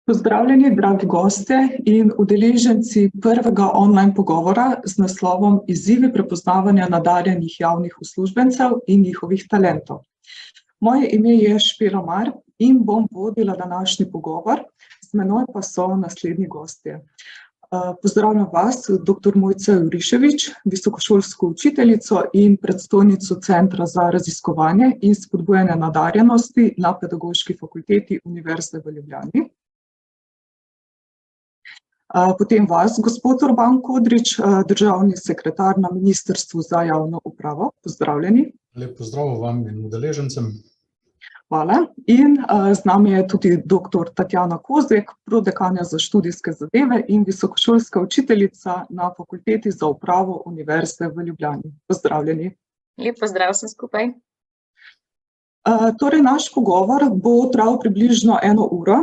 Pozdravljeni, dragi gostje in udeleženci prvega online pogovora z naslovom Izzivi prepoznavanja nadarjenih javnih uslužbencev in njihovih talentov. Moje ime je Špela Mar in bom vodila današnji pogovor, z menoj pa so naslednji gostje. Pozdravljam vas, dr. Mojca Juriševič, visokošolsko učiteljico in predstojnico Centra za raziskovanje in spodbujanje nadarjenosti na Pedagoški fakulteti Univerze v Ljubljani. Potem vas, gospod Urban Kodrič, državni sekretar na Ministrstvu za javno upravo. Pozdravljeni. Lep pozdrav vam in udeležencem. Hvala. In z nami je tudi dr. Tatjana Kozek, prodekanja za študijske zadeve in visokošolska učiteljica na Fakulteti za upravo Univerze v Ljubljani. Pozdravljeni. Lep pozdrav vsem skupaj. Torej, naš pogovor bo trajal približno 1 uro.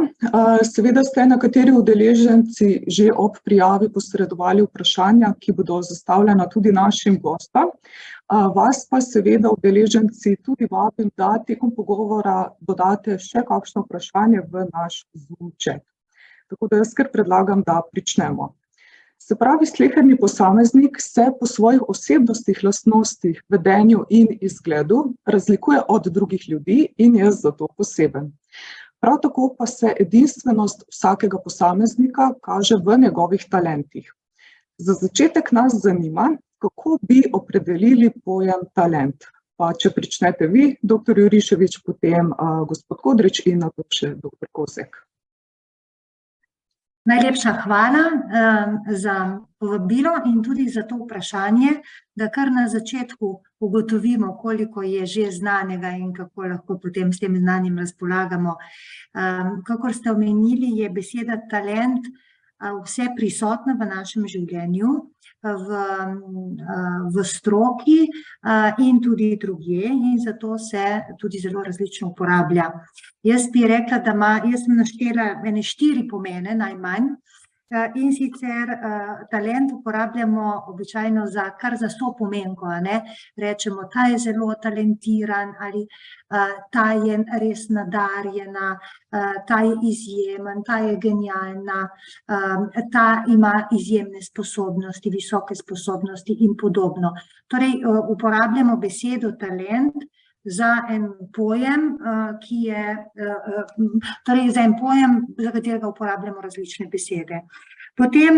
Seveda ste nekateri udeleženci že ob prijavi posredovali vprašanja, ki bodo zastavljena tudi našim gostom. Vas pa seveda udeleženci tudi vabim, da tekom pogovora dodate še kakšno vprašanje v naš Zoom chat. Tako da jaz kar predlagam, da pričnemo. Se pravi, sleherni posameznik se po svojih osebnostih, lastnostih, vedenju in izgledu razlikuje od drugih ljudi in je zato poseben. Prav tako pa se edinstvenost vsakega posameznika kaže v njegovih talentih. Za začetek nas zanima, kako bi opredelili pojem talent. Pa če pričnete vi, dr. Juriševič, potem gospod Kodrič in nato še dr. Kozek. Najlepša hvala za povabilo in tudi za to vprašanje, da kar na začetku ugotovimo, koliko je že znanega in kako lahko potem s tem znanjem razpolagamo. Kakor ste omenili, je beseda talent vse prisotna v našem življenju, v stroki in tudi drugje, in zato se tudi zelo različno uporablja. Jaz bi rekla, jaz sem naštela 4 pomene najmanj, in sicer talent uporabljamo običajno kar za sopomenko, rečemo, ta je zelo talentiran ali ta je res nadarjena, ta je izjemen, ta je genialna, ta ima izjemne sposobnosti, visoke sposobnosti in podobno. Torej, uporabljamo besedo talent za en pojem, za katerega uporabljamo različne besede. Potem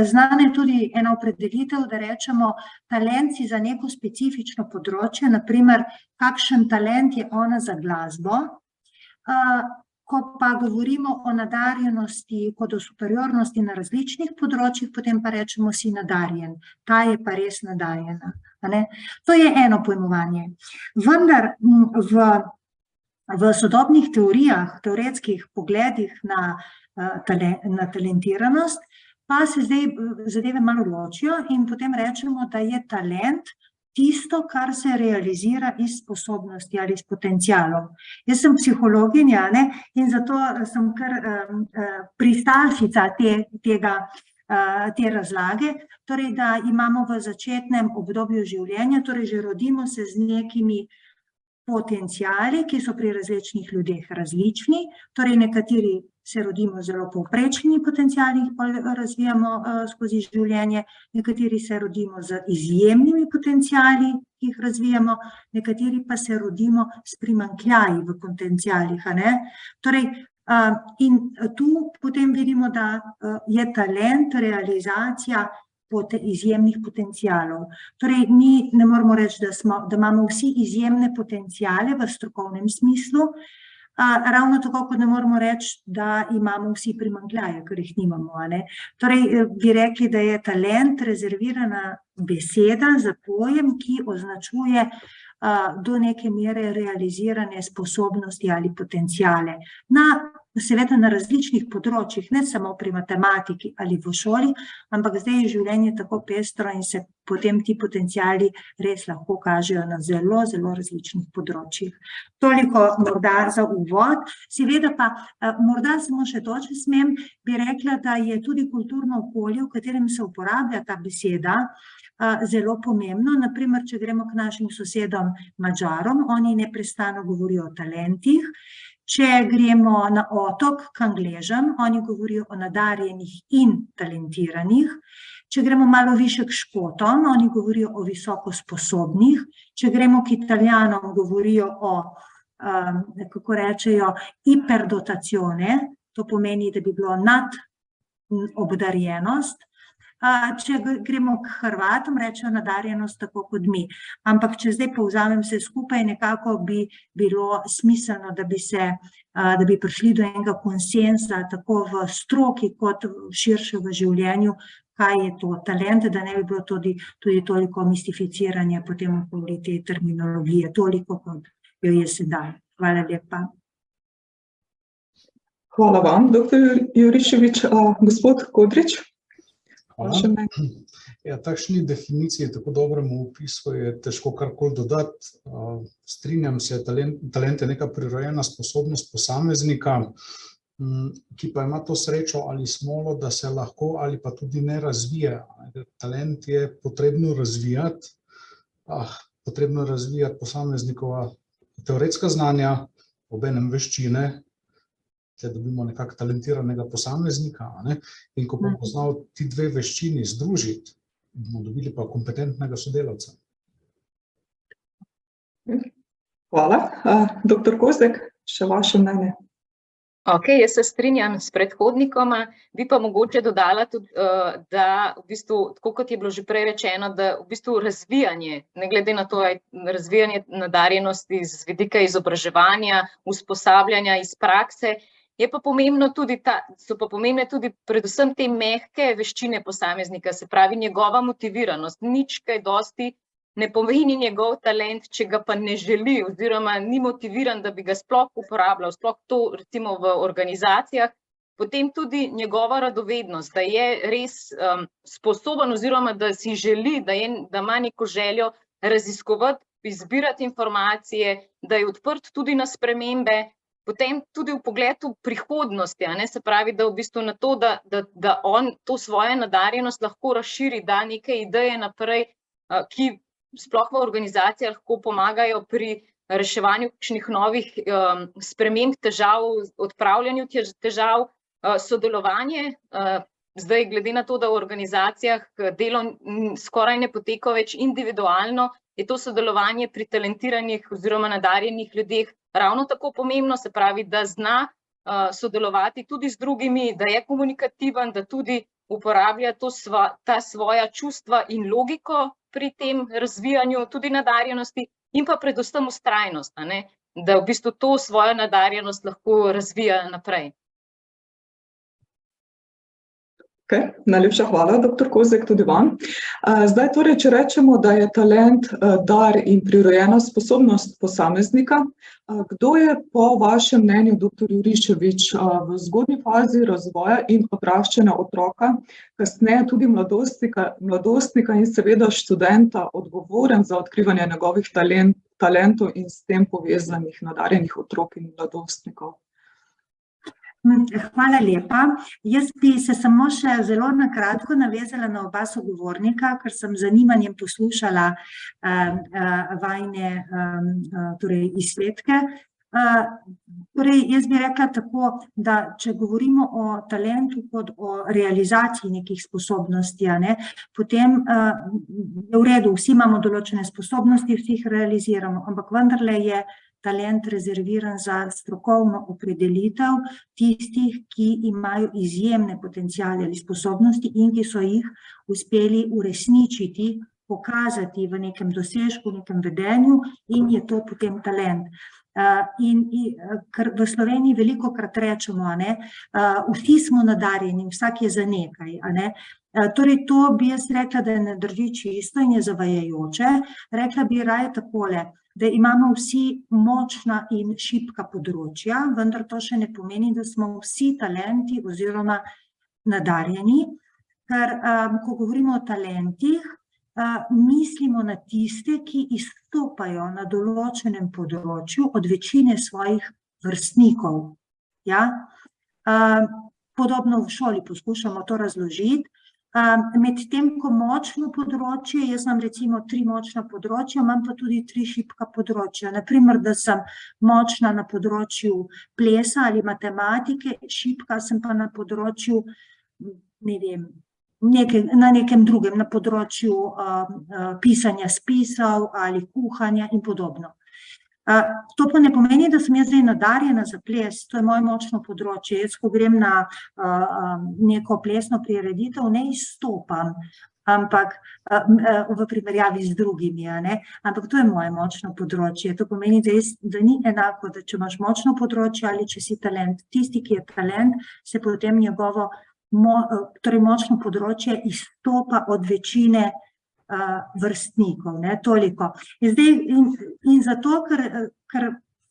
znana je tudi ena opredelitev, da rečemo, talent si za neko specifično področje, naprimer, kakšen talent je ona za glasbo. Ko pa govorimo o nadarjenosti kot o superiornosti na različnih področjih, potem pa rečemo, si nadarjen, ta je pa res nadarjena. To je eno pojmovanje. Vendar v sodobnih teorijah, teoretskih pogledih na talentiranost, pa se zdaj zadeve malo ločijo in potem rečemo, da je talent tisto, kar se realizira iz sposobnosti ali iz potencialov. Jaz sem psihologinja in zato sem kar pristašica te razlage, torej da imamo v začetnem obdobju življenja, torej že rodimo se z nekimi potenciali, ki so pri različnih ljudeh različni, torej nekateri se rodimo zelo povprečni potenciali, jih razvijamo skozi življenje, nekateri se rodimo z izjemnimi potenciali, ki jih razvijamo, nekateri pa se rodimo s primanjkljaji v potencialih. Torej, in tu potem vidimo, da je talent realizacija izjemnih potencialov. Torej, mi ne moramo reči, da imamo vsi izjemne potenciale v strokovnem smislu, ravno tako, kot ne moramo reči, da imamo vsi primanjkljaje, ker jih nimamo. Torej, bi rekli, da je talent rezervirana beseda za pojem, ki označuje do neke mere realizirane sposobnosti ali potenciale. Seveda na različnih področjih, ne samo pri matematiki ali v šoli, ampak zdaj je življenje tako pestro in se potem ti potenciali res lahko kažejo na zelo, zelo različnih področjih. Toliko morda za uvod. Seveda pa morda samo še to, če smem, bi rekla, da je tudi kulturno okolje, v katerem se uporablja ta beseda, zelo pomembno. Naprimer, če gremo k našim sosedom Madžarom, oni neprestano govorijo o talentih. Če gremo na otok k Angležem, oni govorijo o nadarjenih in talentiranih. Če gremo malo više k Škotom, oni govorijo o visoko sposobnih. Če gremo k Italijanom, govorijo o, kako rečejo, hiperdotazione, to pomeni, da bi bilo nad obdarjenost. Če gremo k Hrvatom, rečejo nadarjenost tako kot mi. Ampak če zdaj povzamem vse skupaj, nekako bi bilo smiselno, da bi prišli do enega konsenza, tako v stroki kot širše v življenju, kaj je to talent, da ne bi bilo tudi toliko mistificiranja potem okoli te terminologije, toliko kot jo je sedaj. Hvala lepa. Hvala vam, dr. Juriševič. Gospod Kodrič? Hvala. Ja, takšni definiciji, tako dobremu opisu je težko karkoli dodati. Strinjam se, talent je neka prirojena sposobnost posameznika, ki pa ima to srečo ali smolo, da se lahko ali pa tudi ne razvija. Talent je potrebno razvijati, posameznikova teoretska znanja, obenem veščine, da dobimo nekako talentiranega posameznika, in ko bomo znali ti dve veščini združiti, bomo dobili pa kompetentnega sodelavca. Hvala. Dr. Kozek, še vaše mnenje? Ok, jaz se strinjam s predhodnikoma, bi pa mogoče dodala tudi, da v bistvu, tako kot je bilo že prej rečeno, da v bistvu razvijanje, ne glede na to, razvijanje nadarjenosti z vidika izobraževanja, usposabljanja iz prakse, je pa pomembno tudi so pa pomembne tudi predvsem te mehke veščine posameznika, se pravi njegova motiviranost. Nič kaj dosti ne pomeni njegov talent, če ga pa ne želi oziroma ni motiviran, da bi ga sploh uporabljal, sploh to recimo v organizacijah, potem tudi njegova radovednost, da je res sposoben oziroma da si želi, da ima neko željo raziskovati, izbirati informacije, da je odprt tudi na spremembe, potem tudi v pogledu prihodnosti, se pravi, da v bistvu na to, da on to svojo nadarjenost lahko razširi, da neke ideje naprej, ki sploh v organizacijah lahko pomagajo pri reševanju kakšnih novih sprememb težav, odpravljanju težav, sodelovanje. Zdaj, glede na to, da v organizacijah delo skoraj ne poteka več individualno, je to sodelovanje pri talentiranih oziroma nadarjenih ljudeh ravno tako pomembno, se pravi, da zna sodelovati tudi z drugimi, da je komunikativen, da tudi uporablja ta svoja čustva in logiko pri tem razvijanju tudi nadarjenosti in pa predvsem vztrajnost, da v bistvu to svojo nadarjenost lahko razvija naprej. Okay. Najlepša hvala, dr. Kozek, tudi vam. Zdaj torej, če rečemo, da je talent dar in prirojena sposobnost posameznika, kdo je po vašem mnenju, dr. Juriševič, v zgodnji fazi razvoja in odraščanja otroka, kasneje tudi mladostnika in seveda študenta odgovoren za odkrivanje njegovih talentov in s tem povezanih nadarjenih otrok in mladostnikov? Hvala lepa. Jaz bi se samo še zelo na kratko navezala na oba sogovornika, ker sem z zanimanjem poslušala vajine izsledke. Torej, jaz bi rekla tako, da če govorimo o talentu kot o realizaciji nekih sposobnosti, potem je v redu, vsi imamo določene sposobnosti, vsi jih realiziramo, ampak vendarle je talent rezerviran za strokovno opredelitev tistih, ki imajo izjemne potenciale ali sposobnosti in ki so jih uspeli uresničiti, pokazati v nekem dosežku, v nekem vedenju in je to potem talent. Ker v Sloveniji velikokrat rečemo, vsi smo nadarjeni, vsak je za nekaj. Torej, to bi jaz rekla, da ne drži čisto in je zavajajoče. Rekla bi raje takole, da imamo vsi močna in šibka področja, vendar to še ne pomeni, da smo vsi talenti oziroma nadarjeni, ker ko govorimo o talentih, mislimo na tiste, ki izstopajo na določenem področju od večine svojih vrstnikov. Podobno v šoli poskušamo to razložiti. Medtem ko močno področje, jaz imam recimo 3 močna področja, imam pa tudi 3 šibka področja. Naprimer, da sem močna na področju plesa ali matematike, šibka sem pa na področju, ne vem, na nekem drugem, na področju pisanja spisov ali kuhanja in podobno. To pa ne pomeni, da sem jaz zdaj nadarjena za ples, to je moje močno področje. Jaz, ko grem na neko plesno prireditev, ne izstopam, ampak v primerjavi z drugimi, ampak to je moje močno področje. To pomeni, da ni enako, da če imaš močno področje ali če si talent. Tisti, ki je talent, se potem njegovo močno področje izstopa od večine vrstnikov, toliko. In zato, ker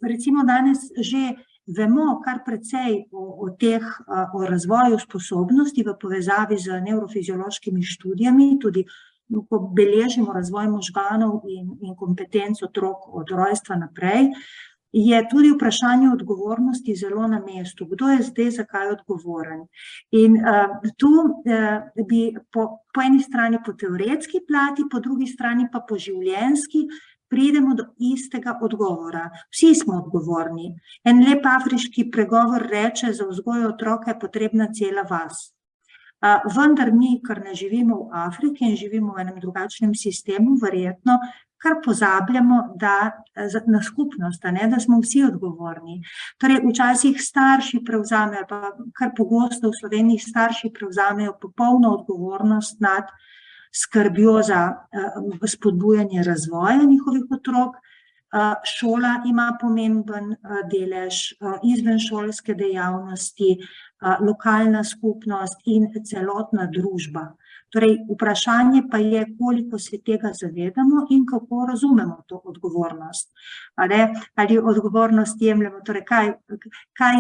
recimo danes že vemo kar precej o razvoju sposobnosti v povezavi z nevrofiziološkimi študijami, tudi ko beležimo razvoj možganov in kompetenc otrok od rojstva naprej, je tudi vprašanje odgovornosti zelo na mestu. Kdo je zdaj zakaj odgovoren? In tu bi po eni strani po teoretski plati, po drugi strani pa po življenjski pridemo do istega odgovora. Vsi smo odgovorni. En lep afriški pregovor reče, za vzgojo otroka je potrebna cela vas. Vendar mi, ker ne živimo v Afriki in živimo v enem drugačnem sistemu, verjetno kar pozabljamo na skupnost, da smo vsi odgovorni. Torej, včasih starši prevzamejo, pa kar pogosto v Sloveniji starši prevzamejo popolno odgovornost nad skrbjo za spodbujanje razvoja njihovih otrok. Šola ima pomemben delež, izvenšolske dejavnosti, lokalna skupnost in celotna družba. Torej, vprašanje pa je, koliko se tega zavedamo in kako razumemo to odgovornost. Ali odgovornost jemljemo, torej kaj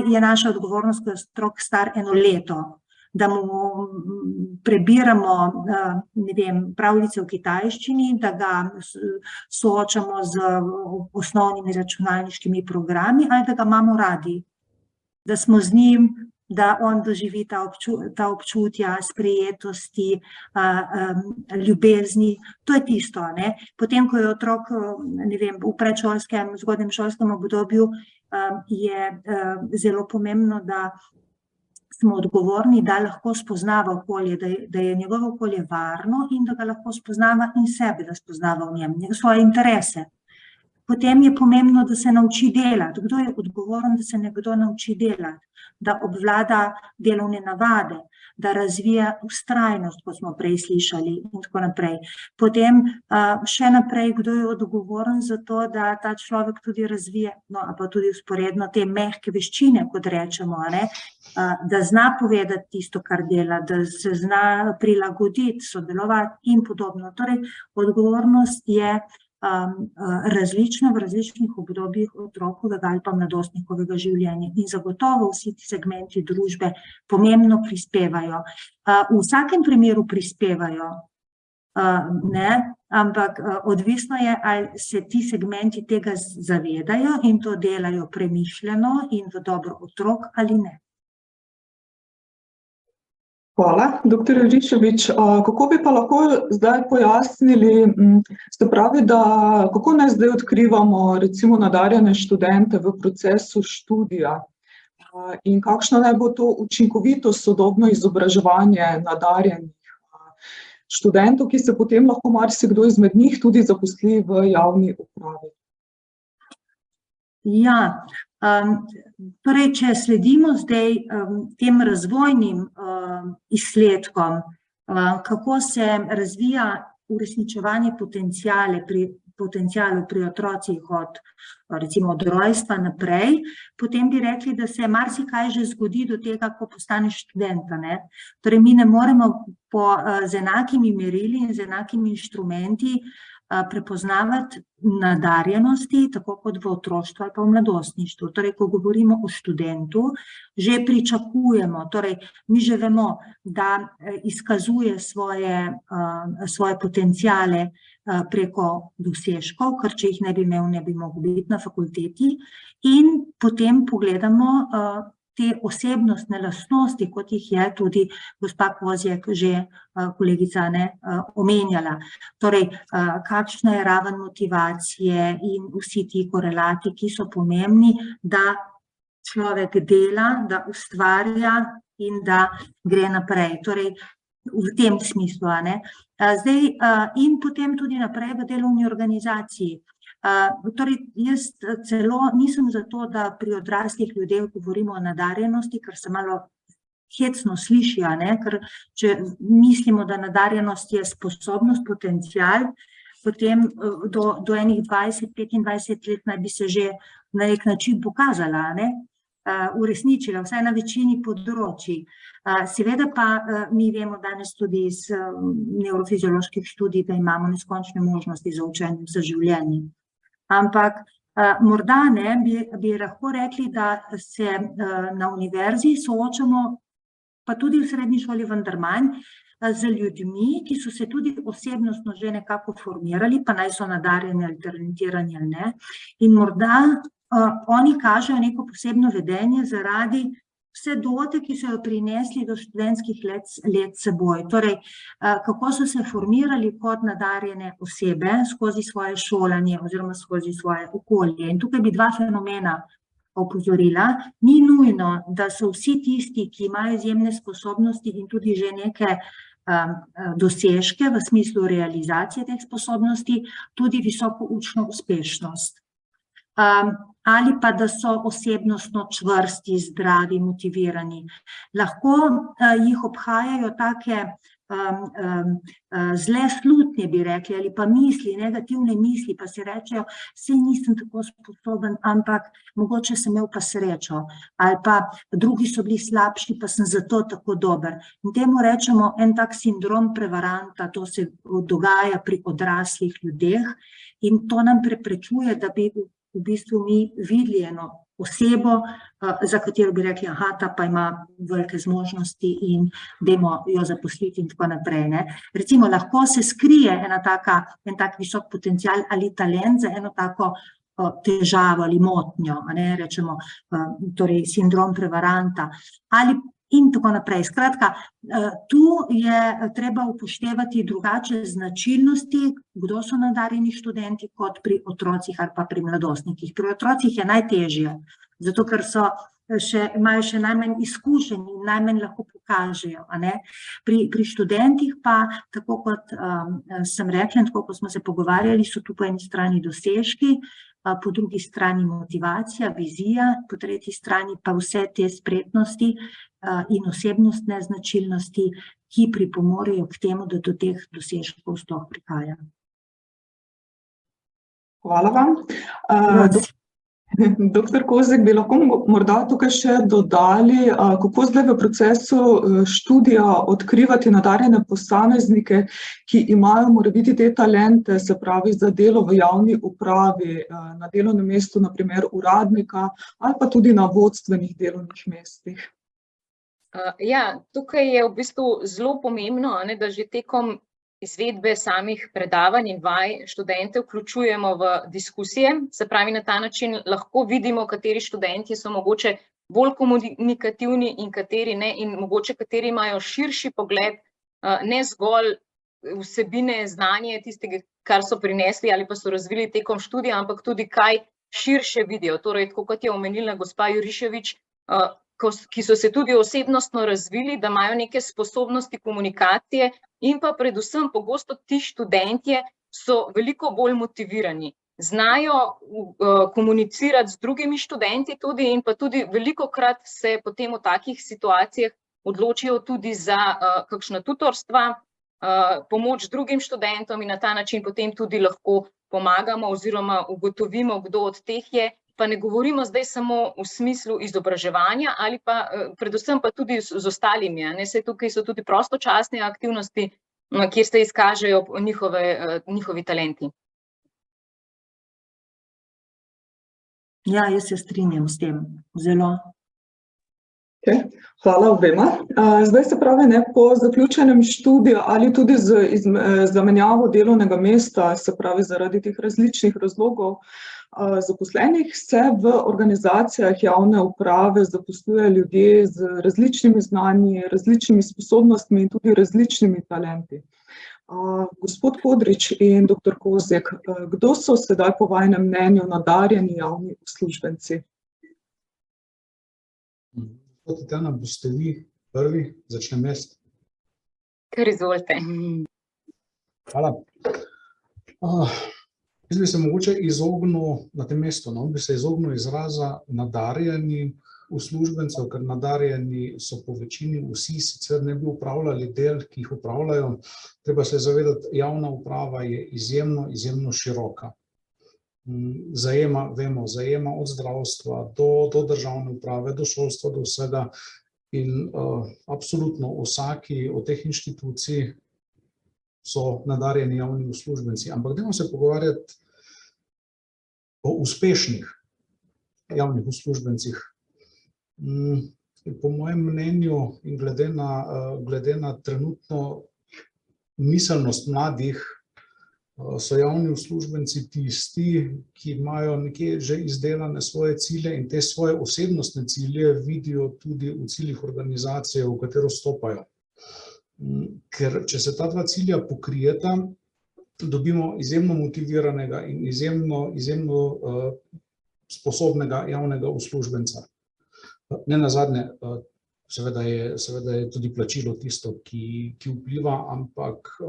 je naša odgovornost, ko je otrok star 1 leto, da mu prebiramo, ne vem, pravljice v kitajščini, da ga soočamo z osnovnimi računalniškimi programi ali da ga imamo radi, da smo z njim, da on doživi ta občutja sprejetosti, ljubezni. To je tisto. Potem, ko je otrok, ne vem, v predšolskem, zgodnjem šolskem obdobju, je zelo pomembno, da smo odgovorni, da lahko spoznava okolje, da je njegovo okolje varno in da ga lahko spoznava in sebe, da spoznava v njem, svoje interese. Potem je pomembno, da se nauči delati. Kdo je odgovoren, da se nekdo nauči delati? Da obvlada delovne navade, da razvija vztrajnost, kot smo prej slišali, in tako naprej. Potem še naprej, kdo je odgovoren za to, da ta človek tudi razvije, pa tudi vzporedno te mehke veščine, kot rečemo, da zna povedati tisto, kar dela, da se zna prilagoditi, sodelovati in podobno. Torej, odgovornost je različna v različnih obdobjih otrokovega ali pa mladostnikovega življenja. In zagotovo vsi ti segmenti družbe pomembno prispevajo. V vsakem primeru prispevajo, ampak odvisno je, ali se ti segmenti tega zavedajo in to delajo premišljeno in v dobro otrok ali ne. Hvala, dr. Juričevič. Kako bi pa lahko zdaj pojasnili, se pravi, da kako naj zdaj odkrivamo recimo nadarjene študente v procesu študija in kakšno naj bo to učinkovito sodobno izobraževanje nadarjenih študentov, ki se potem lahko marsikdo izmed njih tudi zaposli v javni upravi? Ja, torej, če sledimo zdaj tem razvojnim izsledkom, kako se razvija uresničevanje potencialov pri otrocih recimo od rojstva naprej, potem bi rekli, da se marsikaj že zgodi do tega, ko postaneš študenta. Torej, mi ne moremo z enakimi merili in z enakimi inštrumenti prepoznavati nadarjenosti, tako kot v otroštvu ali pa v mladostništvu. Torej, ko govorimo o študentu, že pričakujemo, torej, mi že vemo, da izkazuje svoje potenciale preko dosežkov, ker če jih ne bi imel, ne bi mogel biti na fakulteti, in potem pogledamo te osebnostne lastnosti, kot jih je tudi gospa Kozjek že kolegica omenjala. Torej, kakšna je raven motivacije in vsi ti korelati, ki so pomembni, da človek dela, da ustvarja in da gre naprej. Torej, v tem smislu. Zdaj, in potem tudi naprej v delovni organizaciji. Torej, jaz celo nisem za to, da pri odraslih ljudeh govorimo o nadarjenosti, ker se malo hecno sliši, ker če mislimo, da nadarjenost je sposobnost, potencial, potem do enih 20-25 let naj bi se že na nek način pokazala, uresničila, vsaj na večini področij. Seveda pa mi vemo danes tudi iz nevrofizioloških študij, da imamo neskončne možnosti za učenje za življenje. Ampak morda bi lahko rekli, da se na univerzi soočamo, pa tudi v srednji šoli vendar manj, z ljudmi, ki so se tudi osebnostno že nekako formirali, pa naj so nadarjeni ali talentirani ali ne, in morda oni kažejo neko posebno vedenje zaradi vse dote, ki so jo prinesli do študentskih let seboj. Torej, kako so se formirali kot nadarjene osebe skozi svoje šolanje oziroma skozi svoje okolje. In tukaj bi dva fenomena opozorila. Ni nujno, da so vsi tisti, ki imajo izjemne sposobnosti in tudi že neke dosežke v smislu realizacije teh sposobnosti, tudi visoko učno uspešnost. Ali pa da so osebnostno čvrsti, zdravi, motivirani. Lahko jih obhajajo take zle slutnje, bi rekli, ali pa misli, negativne misli, pa si rečejo, saj nisem tako sposoben, ampak mogoče sem imel pa srečo, ali pa drugi so bili slabši, pa sem zato tako dober. In temu rečemo en tak sindrom prevaranta, to se dogaja pri odraslih ljudeh in to nam preprečuje, da bi v bistvu mi videli eno osebo, za katero bi rekli, aha, ta pa ima velike zmožnosti in dajmo jo zaposliti in tako naprej. Recimo, lahko se skrije en tak visok potencial ali talent za eno tako težavo ali motnjo, rečemo, torej sindrom prevaranta, ali in tako naprej. Skratka, tu je treba upoštevati drugače značilnosti, kdo so nadarjeni študenti, kot pri otrocih ali pa pri mladostnikih. Pri otrocih je najtežje, zato ker imajo še najmanj izkušenj in najmanj lahko pokažejo. Pri študentih pa, tako kot sem rekla, tako kot smo se pogovarjali, so tu po eni strani dosežki, po drugi strani motivacija, vizija, po tretji strani pa vse te spretnosti in osebnostne značilnosti, ki pripomorejo k temu, da do teh dosežkov sploh prihaja. Hvala vam. Doktor Kozjek, bi lahko morda tukaj še dodali, kako zdaj v procesu študija odkrivati nadarjene posameznike, ki imajo morebiti te talente, se pravi za delo v javni upravi, na delovnem mestu, na primer uradnika, ali pa tudi na vodstvenih delovnih mestih? Ja, tukaj je v bistvu zelo pomembno, da že tekom izvedbe samih predavanj in vaj študente vključujemo v diskusije, se pravi na ta način lahko vidimo, kateri študenti so mogoče bolj komunikativni in kateri ne, in mogoče kateri imajo širši pogled, ne zgolj vsebine, znanje tistega, kar so prinesli ali pa so razvili tekom študija, ampak tudi kaj širše vidijo. Torej, tako kot je omenila gospa Juriševič, ki so se tudi osebnostno razvili, da imajo neke sposobnosti komunikacije in pa predvsem pogosto ti študentje so veliko bolj motivirani. Znajo komunicirati z drugimi študenti tudi in pa tudi velikokrat se potem v takih situacijah odločijo tudi za kakšna tutorstva, pomoč drugim študentom in na ta način potem tudi lahko pomagamo oziroma ugotovimo, kdo od teh je. Pa ne govorimo zdaj samo v smislu izobraževanja ali pa predvsem pa tudi z ostalimi. Saj tukaj so tudi prostočasne aktivnosti, kjer se izkažejo njihovi talenti. Ja, jaz se strinjam s tem, zelo. Hvala obema. Zdaj se pravi, po zaključenem študiju ali tudi z zamenjavo delovnega mesta, se pravi zaradi teh različnih razlogov, zaposlenih se v organizacijah javne uprave zaposluje ljudje z različnimi znanji, različnimi sposobnostmi in tudi različnimi talenti. Gospod Kodrič in dr. Kozjek, kdo so sedaj po vajinem mnenju nadarjeni javni uslužbenci? Gospod Tatjana, boste vi prvi, začnem jaz. Kar izvolite. Hvala. Jaz bi se mogoče izognil na tem mestu, bi se izognil izraza nadarjeni uslužbencev, ker nadarjeni so po večini vsi, sicer ne bi upravljali del, ki jih upravljajo. Treba se zavedati, javna uprava je izjemno široka. Zajema od zdravstva do državne uprave, do šolstva, do vsega. In absolutno vsaki od teh inštitucij so nadarjeni javni uslužbenci. Ampak dajmo se pogovarjati o uspešnih javnih uslužbencih. Po mojem mnenju in glede na trenutno miselnost mladih, so javni uslužbenci tisti, ki imajo nekje že izdelane svoje cilje in te svoje osebnostne cilje vidijo tudi v ciljih organizacije, v katero stopajo. Ker če se ta dva cilja pokrijeta, dobimo izjemno motiviranega in izjemno sposobnega javnega uslužbenca. Ne nazadnje, seveda je tudi plačilo tisto, ki vpliva, ampak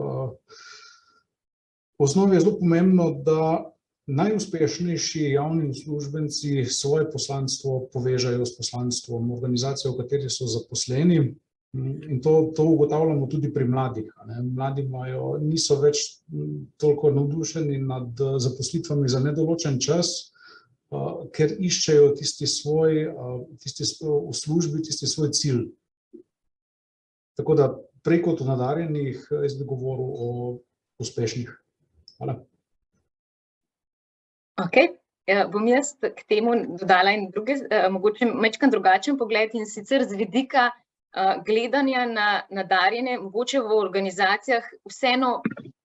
v osnovi je zelo pomembno, da najuspešnejši javni uslužbenci svoje poslanstvo povežajo s poslanstvom organizacije, v kateri so zaposleni. In to ugotavljamo tudi pri mladih. Mladi niso več toliko navdušeni nad zaposlitvami za nedoločen čas, ker iščejo tisti svoj v službi, tisti svoj cilj. Tako da prej kot o nadarjenih, jaz bi govoril o uspešnih. Hvala. Ok, bom jaz k temu dodala in mogoče majčkeno drugačen pogled, in sicer z vidika gledanja na nadarjene, mogoče v organizacijah vseeno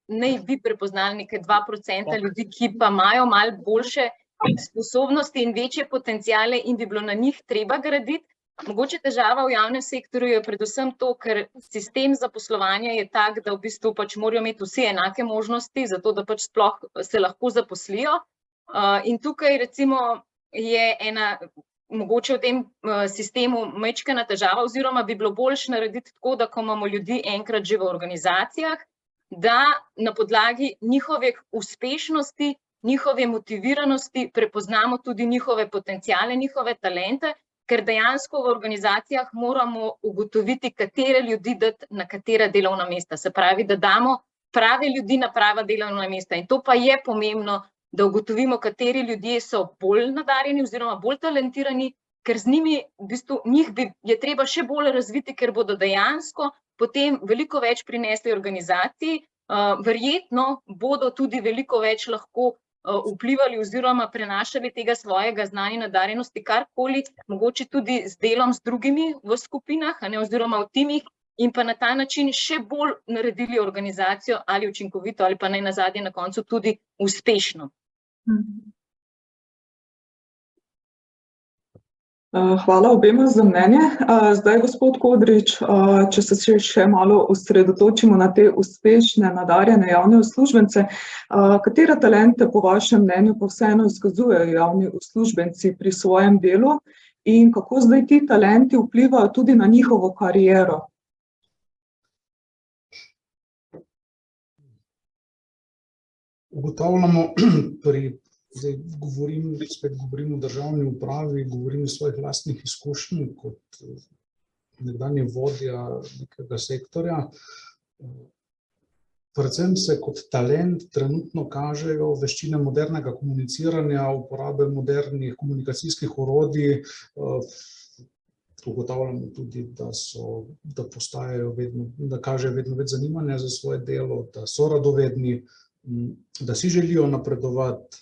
naj bi prepoznali nekaj 2% ljudi, ki pa imajo malo boljše sposobnosti in večje potenciale in bi bilo na njih treba graditi. Mogoče težava v javnem sektorju je predvsem to, ker sistem zaposlovanja je tak, da v bistvu pač morajo imeti vsi enake možnosti, zato da pač sploh se lahko zaposlijo. In tukaj recimo je ena mogoče v tem sistemu majčkena težava, oziroma bi bilo boljše narediti tako, da ko imamo ljudi enkrat že v organizacijah, da na podlagi njihovih uspešnosti, njihove motiviranosti prepoznamo tudi njihove potenciale, njihove talente, ker dejansko v organizacijah moramo ugotoviti, katere ljudi dati na katera delovna mesta. Se pravi, da damo prave ljudi na prava delovna mesta. In to pa je pomembno, da ugotovimo, kateri ljudje so bolj nadarjeni oziroma bolj talentirani, ker z njimi, v bistvu, njih je treba še bolj razviti, ker bodo dejansko potem veliko več prinesli organizaciji, verjetno bodo tudi veliko več lahko vplivali oziroma prenašali tega svojega znanja in nadarjenosti, karkoli, mogoče tudi z delom z drugimi v skupinah, oziroma v timih, in pa na ta način še bolj naredili organizacijo ali učinkovito, ali pa naj nazadnje na koncu tudi uspešno. Hvala obema za mnenje. Zdaj, gospod Kodrič, če se še malo osredotočimo na te uspešne, nadarjene javne uslužbence, katere talente po vašem mnenju pa vseeno izkazujejo javni uslužbenci pri svojem delu in kako zdaj ti talenti vplivajo tudi na njihovo kariero? Ugotavljamo zdaj govorim o državni upravi, govorim iz svojih lastnih izkušenj kot nekdanji vodja nekega sektorja. Predvsem se kot talent trenutno kažejo veščine modernega komuniciranja, uporabe modernih komunikacijskih orodij. Ugotavljamo tudi, da kažejo vedno več zanimanja za svoje delo, da so radovedni, da si želijo napredovati.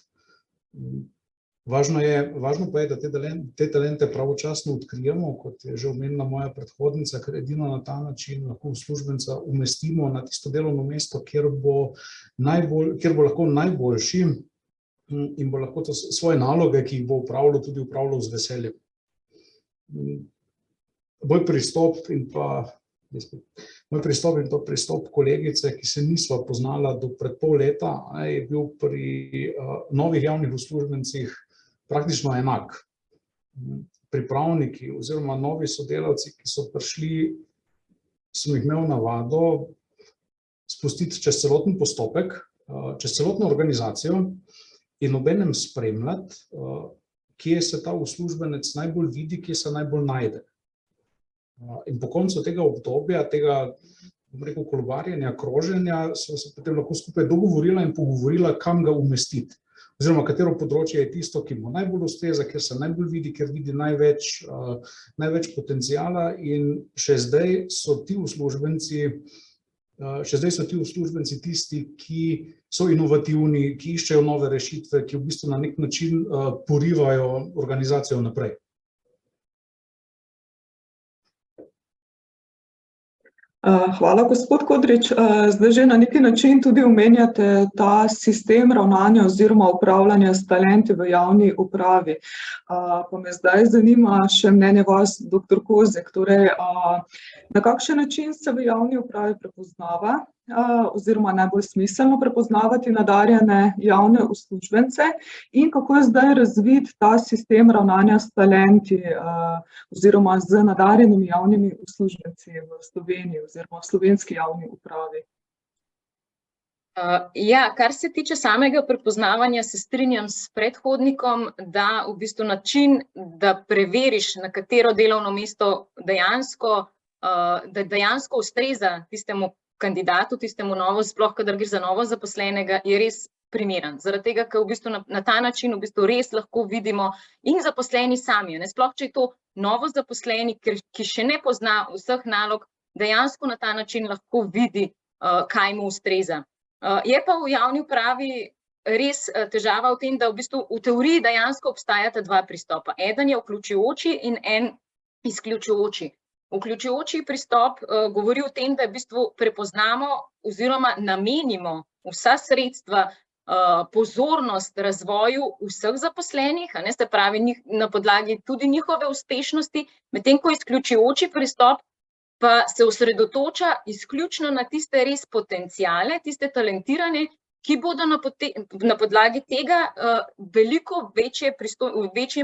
Važno pa je, da te talente pravočasno odkrijemo, kot je že omenila moja predhodnica, ker edino na ta način lahko uslužbenca umestimo na tisto delovno mesto, kjer bo lahko najboljši in bo lahko to svoje naloge, ki jih bo upravljal, tudi upravljal z veseljem. Moj pristop in pa pristop kolegice, ki se nisva poznala do pred pol leta, je bil pri novih javnih uslužbencih praktično enak. Pripravniki oziroma novi sodelavci, ki so prišli, sem jih imel navado spustiti čez celoten postopek, čez celotno organizacijo in obenem spremljati, kje se ta uslužbenec najbolj vidi, kje se najbolj najde. In po koncu tega obdobja, tega, bom rekel, kolobarjenja, kroženja, so se potem lahko skupaj dogovorila in pogovorila, kam ga umestiti. Oziroma, katero področje je tisto, ki mu najbolj ustreza, kjer se najbolj vidi, kjer vidi največ potenciala, in še zdaj so ti uslužbenci tisti, ki so inovativni, ki iščejo nove rešitve, ki v bistvu na nek način porivajo organizacijo naprej. Hvala, gospod Kodrič. Zdaj že na neki način tudi omenjate ta sistem ravnanja oziroma upravljanja s talenti v javni upravi. Pa me zdaj zanima še mnenje vas, dr. Kozek, torej na kakšen način se v javni upravi prepoznava oziroma najbolj smiselno prepoznavati nadarjene javne uslužbence in kako je zdaj razvit ta sistem ravnanja s talenti oziroma z nadarjenimi javnimi uslužbenci v Sloveniji oziroma v slovenski javni upravi? Ja, kar se tiče samega prepoznavanja, se strinjam s predhodnikom, da v bistvu način, da preveriš, na katero delovno mesto dejansko ustreza tistemu kandidatu, tistemu sploh kadar gre za novo zaposlenega, je res primeren. Zaradi tega, ker v bistvu na ta način v bistvu res lahko vidimo in zaposleni sami, sploh če je to novo zaposleni, ki še ne pozna vseh nalog, dejansko na ta način lahko vidi, kaj mu ustreza. Je pa v javni upravi res težava v tem, da v bistvu v teoriji dejansko obstajata dva pristopa. Eden je vključujoči in en izključujoči. Vključujoči pristop govori o tem, da v bistvu prepoznamo oziroma namenimo vsa sredstva, pozornost razvoju vseh zaposlenih, se pravi na podlagi tudi njihove uspešnosti, medtem ko izključujoči pristop pa se osredotoča izključno na tiste res potenciale, tiste talentirane, ki bodo na podlagi tega veliko večje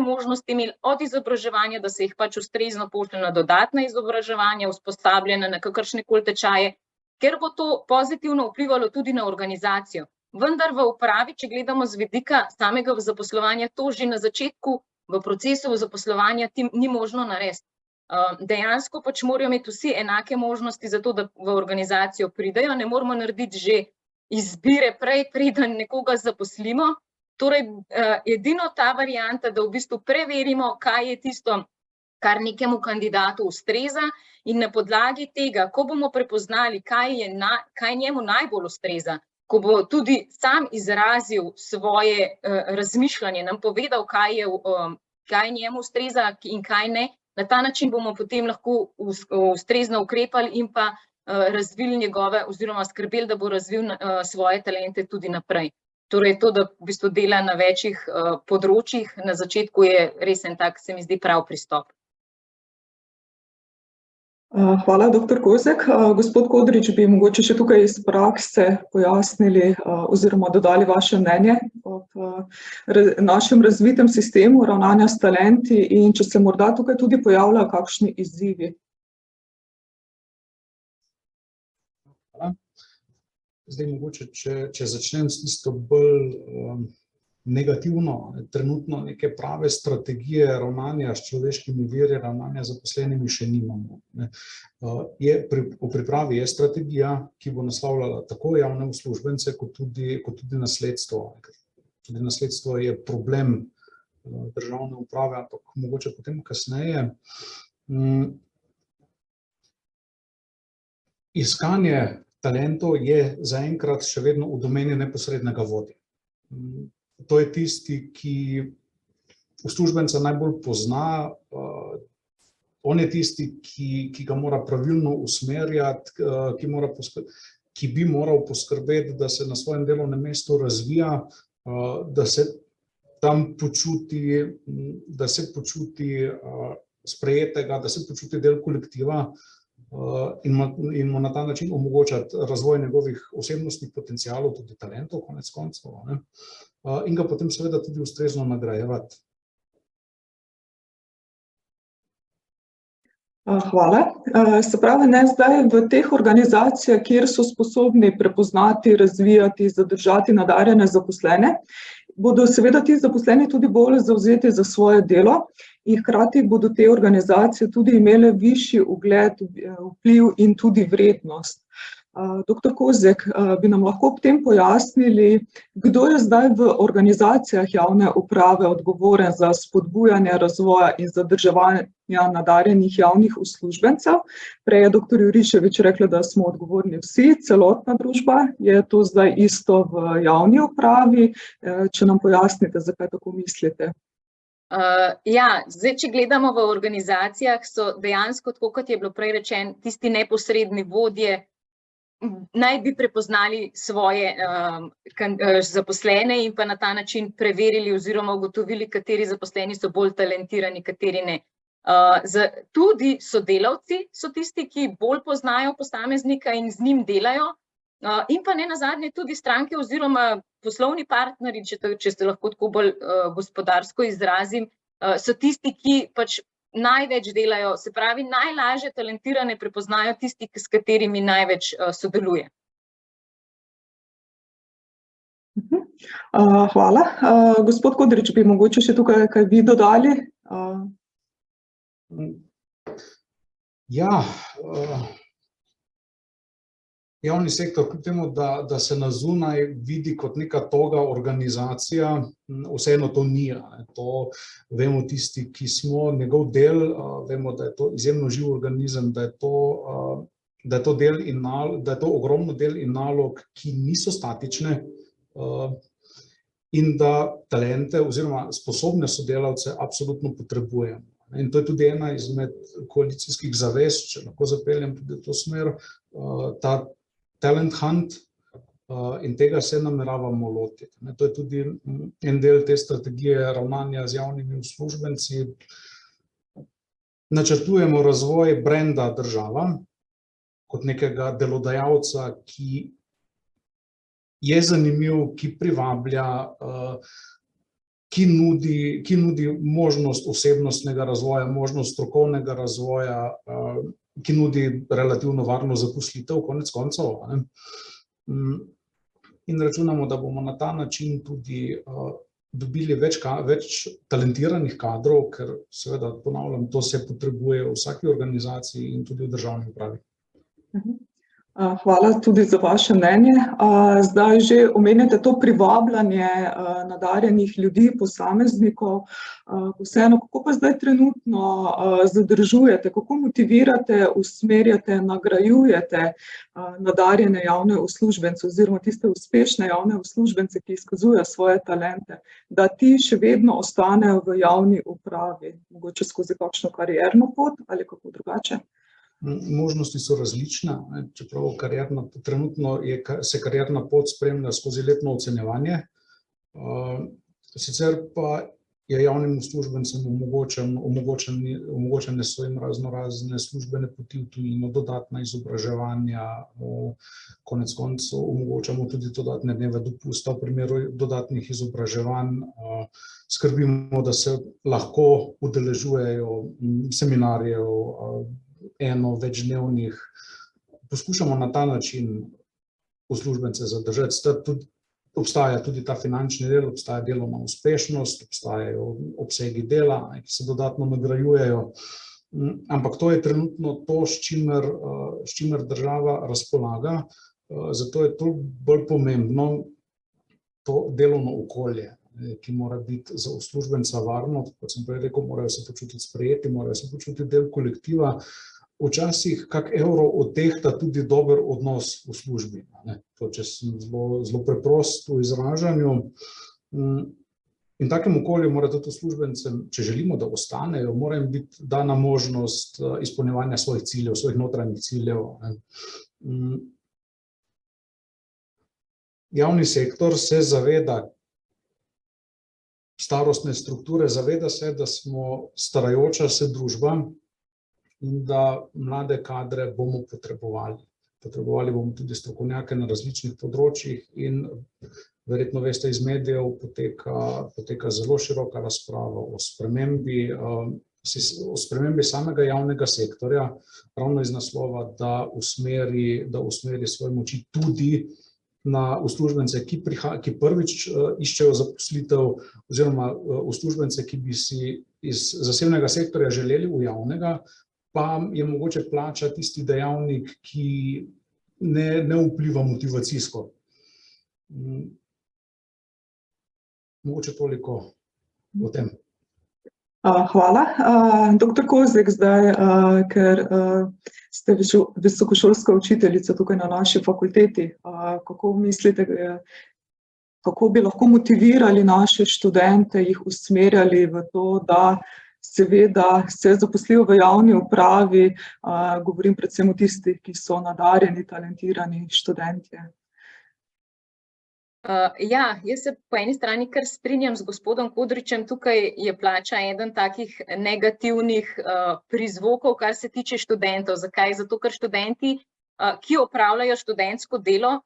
možnosti imeli od izobraževanja, da se jih pač ustrezno pošlje na dodatna izobraževanja, usposabljanja na kakršnekoli tečaje, ker bo to pozitivno vplivalo tudi na organizacijo. Vendar v upravi, če gledamo z vidika samega zaposlovanja, to že na začetku v procesu zaposlovanja ni možno narediti. Dejansko pač morajo imeti vsi enake možnosti za to, da v organizacijo pridejo, ne moramo narediti že izbire prej, preden nekoga zaposlimo. Torej, edino ta varianta, da v bistvu preverimo, kaj je tisto, kar nekemu kandidatu ustreza, in na podlagi tega, ko bomo prepoznali, kaj njemu najbolj ustreza, ko bo tudi sam izrazil svoje razmišljanje, nam povedal, kaj njemu ustreza in kaj ne, na ta način bomo potem lahko ustrezno ukrepali in pa razvili njegove oziroma skrbeli, da bo razvil svoje talente tudi naprej. Torej to, da v bistvu dela na večjih področjih, na začetku je res en tak, se mi zdi, prav pristop. Hvala, dr. Kozek. Gospod Kodrič, bi mogoče še tukaj iz prakse pojasnili oziroma dodali vaše mnenje ob našem razvitem sistemu ravnanja s talenti in če se morda tukaj tudi pojavljajo kakšni izzivi. Zdaj mogoče, če začnem s tisto bolj negativno, trenutno neke prave strategije ravnanja s človeškimi viri, ravnanja z zaposlenimi še nimamo. V pripravi je strategija, ki bo naslavljala tako javne uslužbence, kot tudi nasledstvo. Tudi nasledstvo je problem državne uprave, ampak mogoče potem kasneje. Iskanje talentov je zaenkrat še vedno v domeni neposrednega vodja. To je tisti, ki uslužbenca najbolj pozna, on je tisti, ki ga mora pravilno usmerjati, ki bi moral poskrbeti, da se na svojem delovnem mestu razvija, da se tam počuti, sprejetega, da se počuti del kolektiva in mu na ta način omogočati razvoj njegovih osebnostnih potencialov, tudi talentov, konec koncev, in ga potem seveda tudi ustrezno nagrajevati. Hvala. Se pravi, zdaj v teh organizacijah, kjer so sposobni prepoznati, razvijati, zadržati nadarjene zaposlene, bodo seveda ti zaposleni tudi bolj zavzeti za svoje delo in hkrati bodo te organizacije tudi imele višji ugled, vpliv in tudi vrednost. Dr. Kozjek, bi nam lahko ob tem pojasnili, kdo je zdaj v organizacijah javne uprave odgovoren za spodbujanje razvoja in zadrževanja nadarjenih javnih uslužbencev? Prej je dr. Juriševič rekla, da smo odgovorni vsi, celotna družba. Je to zdaj isto v javni upravi? Če nam pojasnite, zakaj tako mislite? Zdaj, če gledamo v organizacijah, so dejansko, tako kot je bilo prej rečeno, tisti neposredni vodje naj bi prepoznali svoje zaposlene in pa na ta način preverili oziroma ugotovili, kateri zaposleni so bolj talentirani, kateri ne. Tudi sodelavci so tisti, ki bolj poznajo posameznika in z njim delajo, in pa nenazadnje tudi stranke oziroma poslovni partnerji, če se lahko tako bolj gospodarsko izrazim, so tisti, ki pač največ delajo, se pravi, najlažje talentirane prepoznajo tisti, s katerimi največ sodeluje. Hvala. Gospod Kodrič, bi mogoče še tukaj kaj vi dodali? Javni sektor, kljub temu, da se na zunaj vidi kot neka toga organizacija, vseeno to ni. To vemo tisti, ki smo njegov del, vemo, da je to izjemno živ organizem, da je to ogromno del in nalog, ki niso statične, in da talente oziroma sposobne sodelavce absolutno potrebujemo. In to je tudi ena izmed koalicijskih zavez, če lahko zapeljem tudi v to smer, ta talent hunt, in tega se nameravamo lotiti. To je tudi en del te strategije ravnanja z javnimi uslužbenci. Načrtujemo razvoj brenda država kot nekega delodajalca, ki je zanimiv, ki privablja, ki nudi možnost osebnostnega razvoja, možnost strokovnega razvoja, ki nudi relativno varno zaposlitev, konec koncev. In računamo, da bomo na ta način tudi dobili več talentiranih kadrov, ker seveda, ponavljam, to se potrebuje v vsaki organizaciji in tudi v državni upravi. Hvala tudi za vaše mnenje. Zdaj že omenjate to privabljanje nadarjenih ljudi, posameznikov. Vseeno, kako pa zdaj trenutno zadržujete, kako motivirate, usmerjate, nagrajujete nadarjene javne uslužbence oziroma tiste uspešne javne uslužbence, ki izkazujejo svoje talente, da ti še vedno ostanejo v javni upravi, mogoče skozi kakšno karierno pot ali kako drugače? Možnosti so različne, čeprav trenutno se karierna pot spremlja skozi letno ocenjevanje. Sicer pa je javnim uslužbencem omogočene so jim raznorazne službene poti v tujino, dodatna izobraževanja, konec koncev omogočamo tudi dodatne dneve dopusta v primeru dodatnih izobraževanj, skrbimo, da se lahko udeležujejo seminarjev, večdnevnih. Poskušamo na ta način uslužbence zadržati. Obstaja tudi ta finančni del, obstaja delovna uspešnost, obstajajo obsegi dela, ki se dodatno nagrajujejo. Ampak to je trenutno to, s čimer država razpolaga, zato je to bolj pomembno, to delovno okolje, ki mora biti za uslužbenca varno, kot sem prej rekel, morajo se počutiti sprejeti, morajo se počutiti del kolektiva. Včasih kak evro odtehta tudi dober odnos v službi. To, če sem zelo preprost v izražanju. In takem okolju mora tudi uslužbencem, če želimo, da ostanejo, mora jim biti dana možnost izpolnjevanja svojih ciljev, svojih notranjih ciljev. Javni sektor se zaveda, starostne strukture, zaveda se, da smo starajoča se družba in da mlade kadre bomo potrebovali. Potrebovali bomo tudi strokovnjake na različnih področjih in verjetno veste, iz medijev poteka zelo široka razprava o spremembi samega javnega sektorja, ravno iz naslova, da usmeri svoje moči tudi na uslužbence, ki prvič iščejo zaposlitev, oziroma uslužbence, ki bi si iz zasebnega sektorja želeli v javnega, pa je mogoče plača tisti dejavnik, ki ne vpliva motivacijsko. Mogoče toliko o tem. Hvala. Doktor Kozek, zdaj, ker ste visokošolska učiteljica tukaj na naši fakulteti, kako mislite, kako bi lahko motivirali naše študente, jih usmerjali v to, da seveda se zaposlijo v javni upravi, govorim predvsem o tistih, ki so nadarjeni, talentirani študentje? Ja, jaz se po eni strani kar strinjam z gospodom Kodričem, tukaj je plača eden takih negativnih prizvokov, kar se tiče študentov. Zakaj? Zato, ker študenti, ki opravljajo študentsko delo,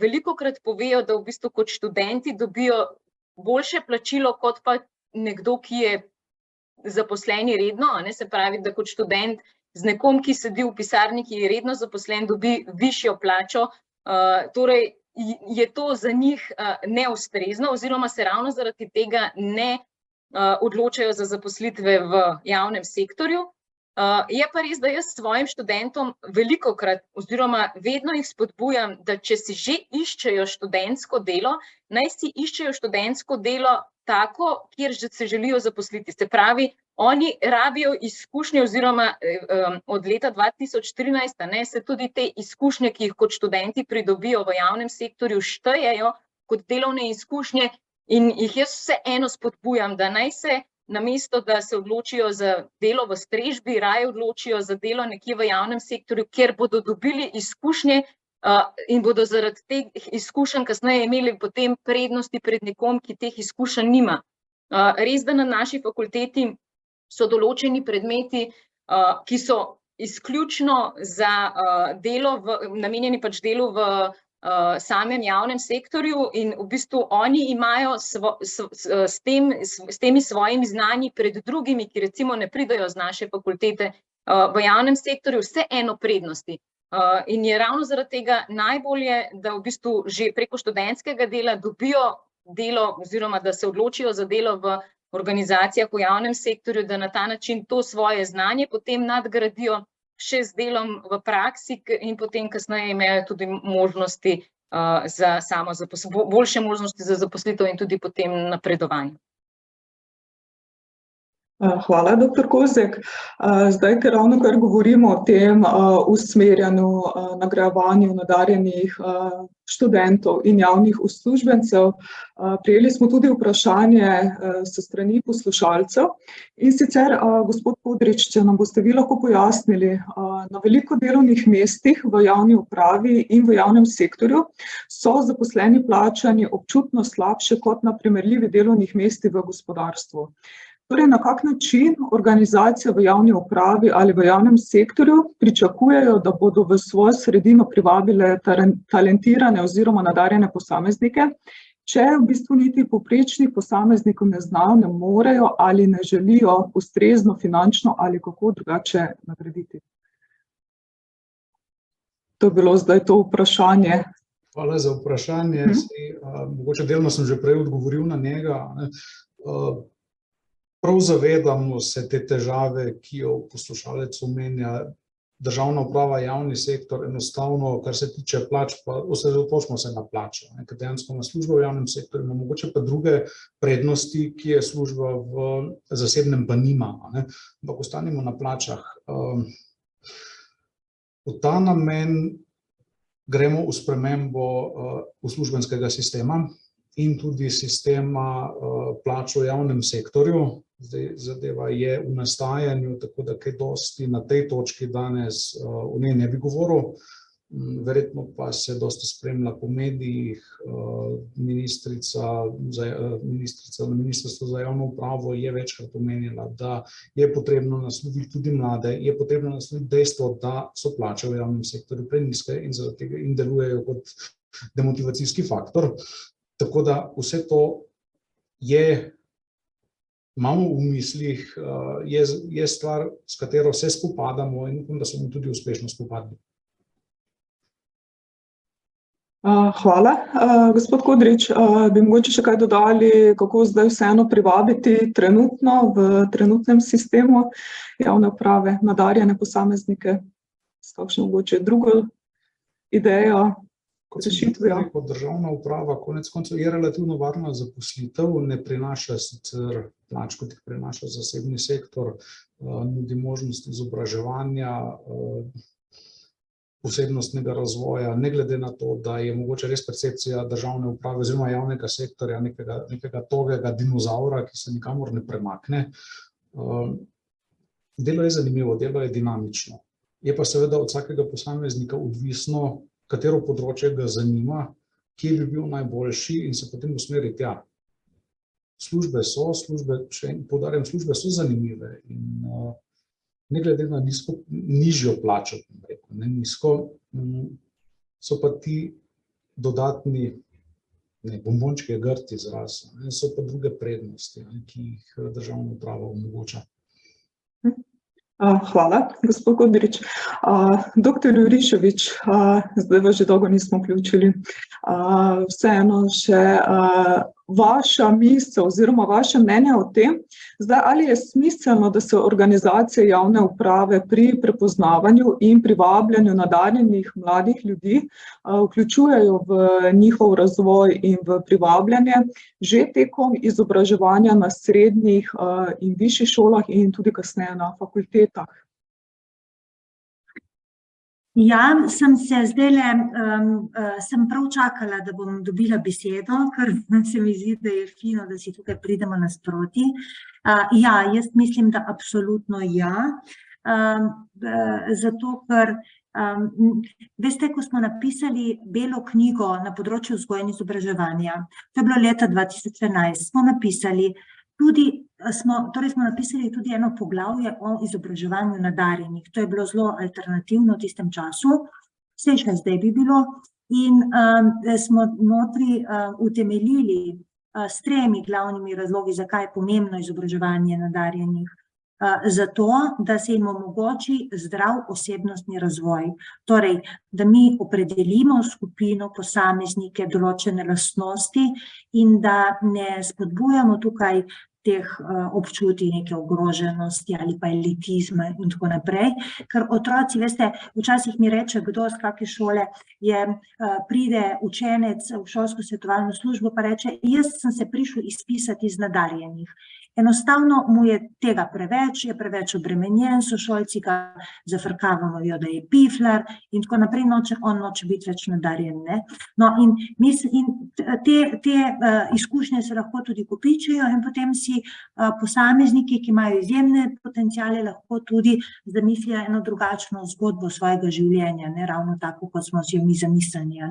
velikokrat povejo, da v bistvu kot študenti dobijo boljše plačilo, kot pa nekdo, ki je zaposleni redno, se pravi, da kot študent z nekom, ki sedi v pisarni, ki je redno zaposlen, dobi višjo plačo, torej je to za njih neustrezno oziroma se ravno zaradi tega ne odločajo za zaposlitve v javnem sektorju. Je pa res, da jaz svojim študentom velikokrat oziroma vedno jih spodbujam, da če si že iščejo študentsko delo, naj si iščejo študentsko delo tako, kjer se želijo zaposliti. Se pravi, oni rabijo izkušnje oziroma od leta 2013 se tudi te izkušnje, ki jih kot študenti pridobijo v javnem sektorju, štejejo kot delovne izkušnje in jih jaz vseeno spodbujam, da naj se namesto, da se odločijo za delo v strežbi, raje odločijo za delo nekje v javnem sektorju, kjer bodo dobili izkušnje in bodo zaradi teh izkušenj kasneje imeli potem prednosti pred nekom, ki teh izkušenj nima. Res, da na naši fakulteti so določeni predmeti, ki so izključno za delo, namenjeni pač delu v samem javnem sektorju in v bistvu oni imajo s temi svojimi znanji pred drugimi, ki recimo ne pridejo z naše fakultete v javnem sektorju, vseeno prednosti. In je ravno zaradi tega najbolje, da v bistvu že preko študentskega dela dobijo delo oziroma da se odločijo za delo v organizacijah v javnem sektorju, da na ta način to svoje znanje potem nadgradijo še z delom v praksi in potem kasneje imajo tudi možnosti za boljše možnosti za zaposlitev in tudi potem napredovanje. Hvala, doktor Kozek. Zdaj, ker ravno kar govorimo o tem usmerjanju, nagrajevanju nadarjenih študentov in javnih uslužbencev, prejeli smo tudi vprašanje s strani poslušalcev. In sicer, gospod Kodrič, če nam boste vi lahko pojasnili, na veliko delovnih mestih v javni upravi in v javnem sektorju so zaposleni plačani občutno slabše kot na primerljivih delovnih mestih v gospodarstvu. Torej, na kak način organizacije v javni upravi ali v javnem sektorju pričakujejo, da bodo v svojo sredino privabile talentirane oziroma nadarjene posameznike, če v bistvu niti povprečnih posameznikov ne znajo, ne morejo ali ne želijo ustrezno finančno ali kako drugače nagraditi? To je bilo zdaj to vprašanje. Hvala za vprašanje. Mogoče delno sem že prej odgovoril na njega. Prav zavedamo se te težave, ki jo poslušalec omenja, državna uprava, javni sektor, enostavno, kar se tiče plač, pa osredotočimo se na plačo, ker dejansko na službo v javnem sektorju ima mogoče pa druge prednosti, ki je služba v zasebnem pa nima, ampak ostanemo na plačah. V ta namen gremo v spremembo uslužbenskega sistema in tudi sistema plač v javnem sektorju. Zdaj, zadeva je v nastajanju, tako da kaj dosti na tej točki danes o njej ne bi govoril. Verjetno pa se dosti spremlja po medijih, ministrica na Ministrstvu za javno upravo je večkrat omenila, da je potrebno nasloviti tudi mlade, je potrebno nasloviti dejstvo, da so plače v javnem sektorju prenizke in zaradi tega in delujejo kot demotivacijski faktor. Tako da vse to imamo v mislih, je stvar, s katero se spopadamo in upam, da se bomo tudi uspešno spopadli. Hvala. Gospod Kodrič, bi mogoče še kaj dodali, kako zdaj vseeno privabiti trenutno v trenutnem sistemu javne uprave nadarjene posameznike s kakšno mogoče drugo idejo, rešitvijo? Kot državna uprava konec koncev je relativno varna zaposlitev, ne prinaša sicer plač, kot jih prinaša zasebni sektor, nudi možnost izobraževanja, osebnostnega razvoja, ne glede na to, da je mogoče res percepcija državne uprave oziroma javnega sektorja nekega togega dinozaura, ki se nikamor ne premakne. Delo je zanimivo, delo je dinamično. Je pa seveda od vsakega posameznika odvisno, katero področje ga zanima, kje bi bil najboljši in se potem usmeriti tja. Službe so zanimive in ne glede na nižjo plačo, ne nizko, so pa ti dodatni bombončki je grd izraz, so pa druge prednosti, ki jih državna uprava omogoča. Hvala, gospod Kodrič. Doktor Juriševič, zdaj vas že dolgo nismo vključili. Vseeno še vaša misel oziroma vaše mnenje o tem, zdaj ali je smiselno, da se organizacije javne uprave pri prepoznavanju in privabljanju nadarjenih mladih ljudi vključujejo v njihov razvoj in v privabljanje že tekom izobraževanja na srednjih in višjih šolah in tudi kasneje na fakultetah? Ja, sem prav čakala, da bom dobila besedo, ker se mi zdi, da je fino, da si tukaj pridemo nasproti. Ja, jaz mislim, da absolutno ja. Zato, ker, veste, ko smo napisali belo knjigo na področju vzgoje in izobraževanja, to je bilo leta 2011, smo napisali tudi eno poglavje o izobraževanju nadarjenih. To je bilo zelo alternativno v tistem času, vse še zdaj bi bilo, in smo notri utemeljili s 3 glavnimi razlogi, zakaj je pomembno izobraževanje nadarjenih. Zato, da se jim omogoči zdrav osebnostni razvoj. Torej, da mi opredelimo skupino, posameznike, določene lastnosti in da ne spodbujamo tukaj teh občutij neke ogroženosti ali pa elitizma in tako naprej. Ker otroci, veste, včasih mi reče kdo z kakšne šole, pride učenec v šolsko svetovalno službo pa reče, jaz sem se prišel izpisati iz nadarjenih. Enostavno mu je tega preveč, je preveč obremenjen, sošolci ga zafrkavamo, da je piflar in tako naprej, on noče biti več nadarjen. No, in te izkušnje se lahko tudi kopičijo in potem si posamezniki, ki imajo izjemne potenciale, lahko tudi zamislijo eno drugačno zgodbo svojega življenja, ne ravno tako, kot smo si jo mi zamislili.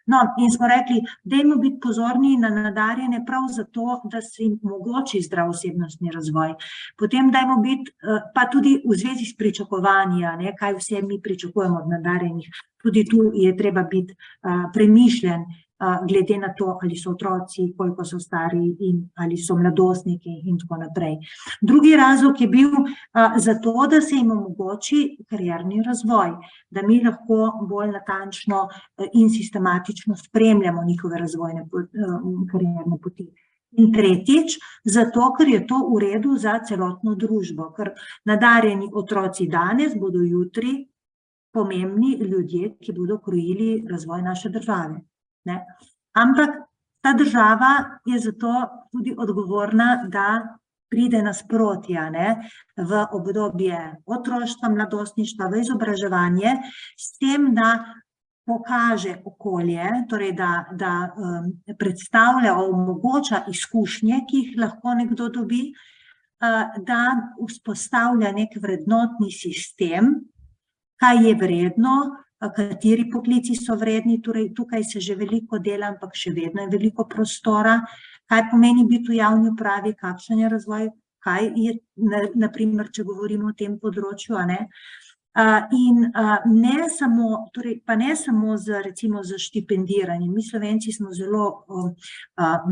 No, in smo rekli, dajmo biti pozorni na nadarjene prav zato, da se jim omogoči zdrav osebnostni razvoj. Potem dajmo biti, pa tudi v zvezi s pričakovanji, kaj vse mi pričakujemo od nadarjenih. Tudi tu je treba biti premišljen, glede na to, ali so otroci, koliko so stari in ali so mladostniki in tako naprej. Drugi razlog je bil zato, da se jim omogoči karierni razvoj, da mi lahko bolj natančno in sistematično spremljamo njihove razvojne karierne poti. In tretjič, zato, ker je to v redu za celotno družbo, ker nadarjeni otroci danes bodo jutri pomembni ljudje, ki bodo krojili razvoj naše države. Ampak ta država je zato tudi odgovorna, da pride nasproti v obdobje otroštva, mladostništva, v izobraževanje, s tem, da pokaže okolje, torej da predstavlja, omogoča izkušnje, ki jih lahko nekdo dobi, da vzpostavlja nek vrednotni sistem, kaj je vredno, kateri poklici so vredni, torej tukaj se že veliko dela, ampak še vedno je veliko prostora, kaj pomeni biti v javni upravi, kakšen je razvoj, kaj je, na primer, če govorimo o tem področju, a ne. In ne samo, torej pa ne samo recimo z štipendiranjem. Mi Slovenci smo zelo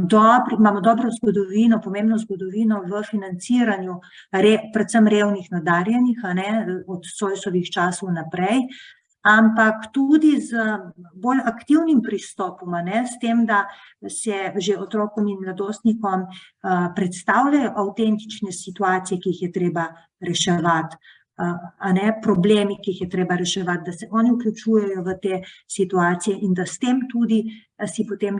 dobri, imamo dobro zgodovino, pomembno zgodovino v financiranju predvsem revnih nadarjenih, a ne, od Zoisovih časov naprej, ampak tudi z bolj aktivnim pristopom, a ne, s tem, da se že otrokom in mladostnikom predstavljajo avtentične situacije, ki jih je treba reševati, a ne, problemi, ki jih je treba reševati, da se oni vključujejo v te situacije in da s tem tudi si potem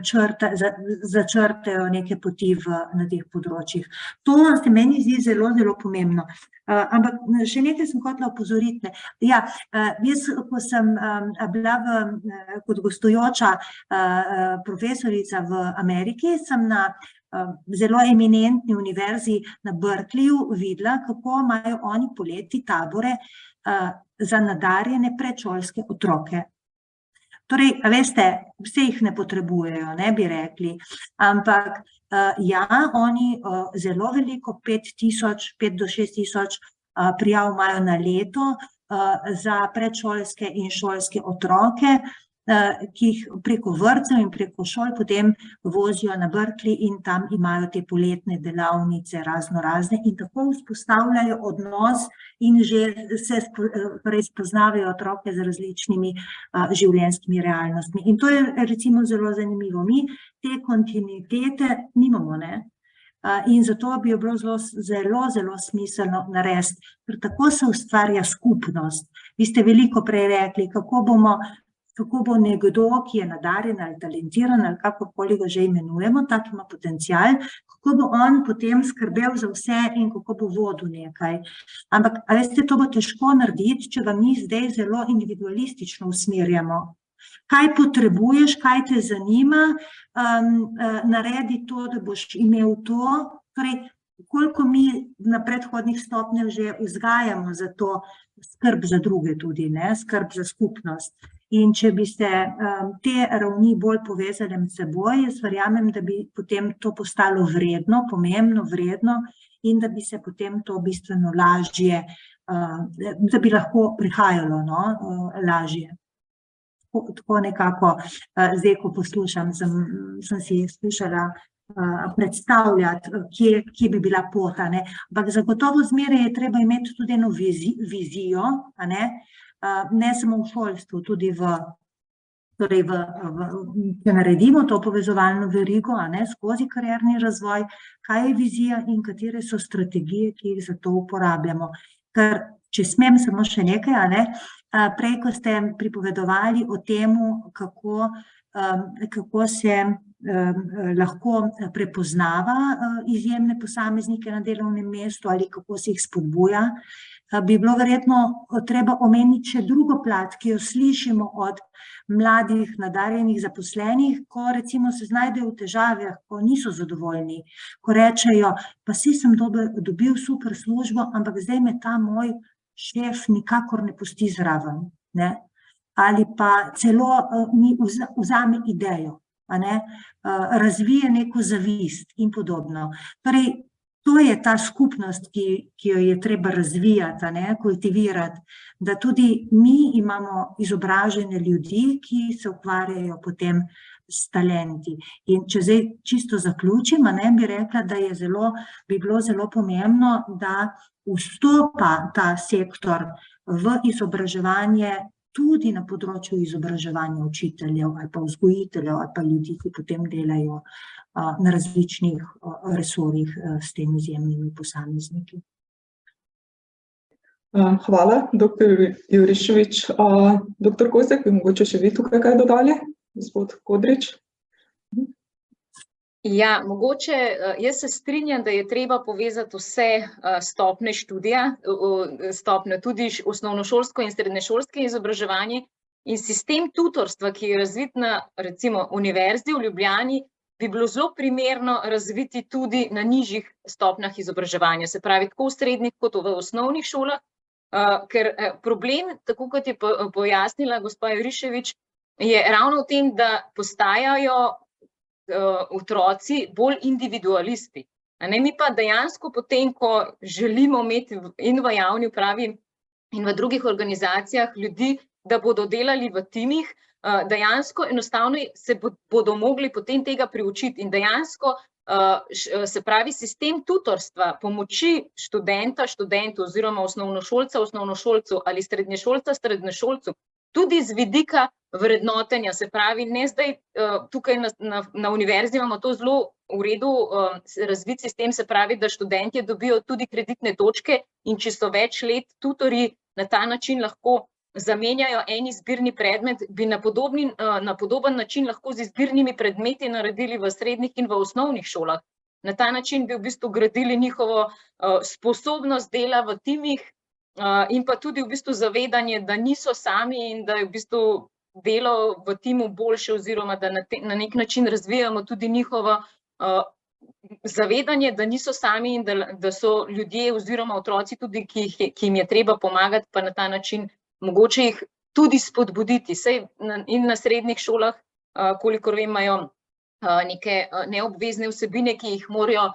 začrtajo neke poti na teh področjih. To se meni zdi zelo, zelo pomembno. Ampak še nekaj sem hotela opozoriti. Ja, jaz, ko sem bila kot gostujoča profesorica v Ameriki, sem na zelo eminentni univerzi na Berkeleyju videla, kako imajo oni poleti tabore za nadarjene predšolske otroke. Torej, veste, vse jih ne potrebujejo, ne bi rekli, ampak ja, oni zelo veliko, 5 do 6 tisoč prijav imajo na leto za predšolske in šolske otroke, ki jih preko vrtcev in preko šol potem vozijo na Berkeley in tam imajo te poletne delavnice razno razne in tako vzpostavljajo odnos in že se spoznavajo otroke z različnimi življenjskimi realnostmi. In to je recimo zelo zanimivo. Mi te kontinuitete nimamo, ne? In zato bi jo bilo zelo, zelo smiselno narediti, ker tako se ustvarja skupnost. Vi ste veliko prej rekli, kako bo nekdo, ki je nadarjen ali talentiran ali kakorkoli ga že imenujemo, tak ima potencial, kako bo on potem skrbel za vse in kako bo vodil nekaj. Ampak, a veste, to bo težko narediti, če ga mi zdaj zelo individualistično usmerjamo. Kaj potrebuješ, kaj te zanima, naredi to, da boš imel to. Torej, koliko mi na predhodnih stopnjah že vzgajamo za to skrb za druge tudi, ne, skrb za skupnost. In če bi se te ravni bolj povezale med seboj, jaz verjamem, da bi potem to postalo vredno, pomembno, vredno in da bi se potem to bistveno lažje, da bi lahko prihajalo, no, lažje. Tako nekako, zdaj, ko poslušam, sem si skušala predstavljati, kje bi bila pot, a ne. Ampak zagotovo zmeraj je treba imeti tudi eno vizijo, a ne, ne samo v šolstvu, tudi če naredimo to povezovalno verigo, a ne, skozi karierni razvoj, kaj je vizija in katere so strategije, ki jih za to uporabljamo. Ker, če smem samo še nekaj, a ne, prej, ko ste pripovedovali o temu, kako se lahko prepoznava izjemne posameznike na delovnem mestu ali kako se jih spodbuja, bi bilo verjetno treba omeniti še drugo plat, ki jo slišimo od mladih, nadarjenih zaposlenih, ko recimo se znajdejo v težavah, ko niso zadovoljni, ko rečejo, pa saj sem dobil super službo, ampak zdaj me ta moj šef nikakor ne pusti zraven, ne, ali pa celo mi vzame idejo, a ne, razvije neko zavist in podobno. Torej, to je ta skupnost, ki jo je treba razvijati, a ne, kultivirati, da tudi mi imamo izobražene ljudi, ki se ukvarjajo potem s talenti. In če zdaj čisto zaključim, a ne, bi rekla, da bi bilo zelo pomembno, da vstopa ta sektor v izobraževanje tudi na področju izobraževanja učiteljev ali pa vzgojiteljev ali pa ljudi, ki potem delajo na različnih resorjih s temi izjemnimi posamezniki. Hvala, dr. Juriševič. Dr. Kozek, bi mogoče še vi tukaj kaj dodali? Gospod Kodrič? Ja, mogoče jaz se strinjam, da je treba povezati vse stopnje študija, stopnje tudi osnovnošolsko in srednješolsko izobraževanje in sistem tutorstva, ki je razvit na recimo Univerzi v Ljubljani, bi bilo zelo primerno razviti tudi na nižjih stopnjah izobraževanja, se pravi tako v srednjih kot v osnovnih šolah, ker problem, tako kot je pojasnila gospa Juriševič, je ravno v tem, da postajajo otroci bolj individualisti. Mi pa dejansko potem, ko želimo imeti in v javni upravi in v drugih organizacijah ljudi, da bodo delali v timih, dejansko enostavno se bodo mogli potem tega priučiti in dejansko se pravi sistem tutorstva, pomoči študenta, študentu oziroma osnovnošolcu ali srednješolcu, tudi z vidika vrednotenja, se pravi, ne zdaj tukaj na univerzi imamo to zelo v redu razvit sistem, se pravi, da študentje dobijo tudi kreditne točke in če so več let tutorji, na ta način lahko zamenjajo en izbirni predmet, bi na podoben način lahko z izbirnimi predmeti naredili v srednjih in v osnovnih šolah. Na ta način bi v bistvu gradili njihovo sposobnost dela v timih in pa tudi v bistvu zavedanje, da niso sami in da je v bistvu delo v timu boljše oziroma da na nek način razvijamo tudi njihovo zavedanje, da niso sami in da so ljudje oziroma otroci tudi, ki jim je treba pomagati, pa na ta način mogoče jih tudi spodbuditi. Saj in na srednjih šolah, kolikor vem, imajo neke neobvezne vsebine, ki jih morajo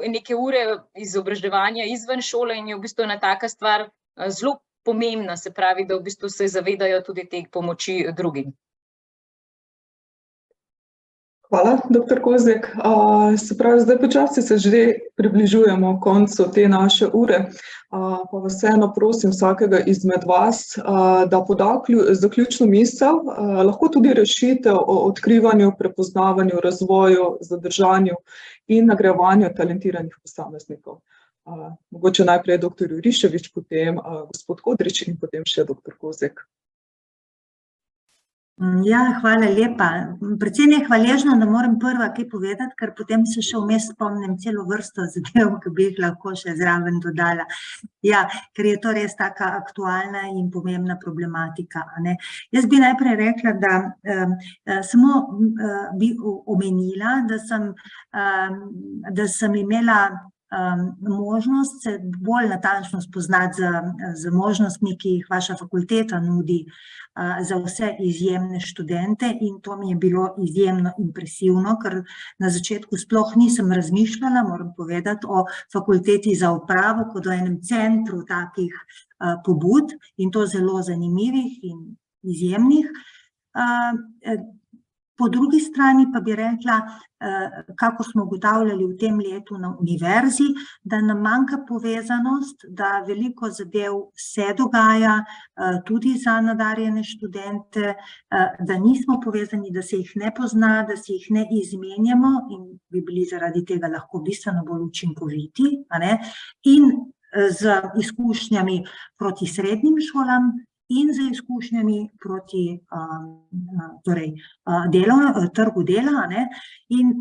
neke ure izobraževanja izven šole in je v bistvu ena taka stvar zelo pomembna, se pravi, da v bistvu se zavedajo tudi teh pomoči drugim. Hvala, dr. Kozjek. Se pravi, zdaj počasi se že približujemo koncu te naše ure, pa vas vseeno prosim vsakega izmed vas, da poda zaključno misel, lahko tudi rešitev o odkrivanju, prepoznavanju, razvoju, zadržanju in nagrajevanju talentiranih posameznikov. Mogoče najprej dr. Juriševič, potem gospod Kodrič in potem še dr. Kozjek. Ja, hvala lepa. Predvsem je hvaležno, da moram prva kaj povedati, ker potem se še vmes spomnim celo vrsto zadev, ki bi jih lahko še zraven dodala. Ja, ker je to res taka aktualna in pomembna problematika. Jaz bi najprej rekla, da samo bi omenila, da sem imela možnost se bolj natančno spoznati z možnostmi, ki jih vaša fakulteta nudi za vse izjemne študente in to mi je bilo izjemno impresivno, ker na začetku sploh nisem razmišljala, moram povedati, o fakulteti za upravo kot o enem centru takih pobud in to zelo zanimivih in izjemnih. Po drugi strani pa bi rekla, kako smo ugotavljali v tem letu na univerzi, da nam manjka povezanost, da veliko zadev se dogaja tudi za nadarjene študente, da nismo povezani, da se jih ne pozna, da si jih ne izmenjamo in bi bili zaradi tega lahko bistveno bolj učinkoviti, in z izkušnjami proti srednjim šolam, in z izkušnjami proti trgu dela. In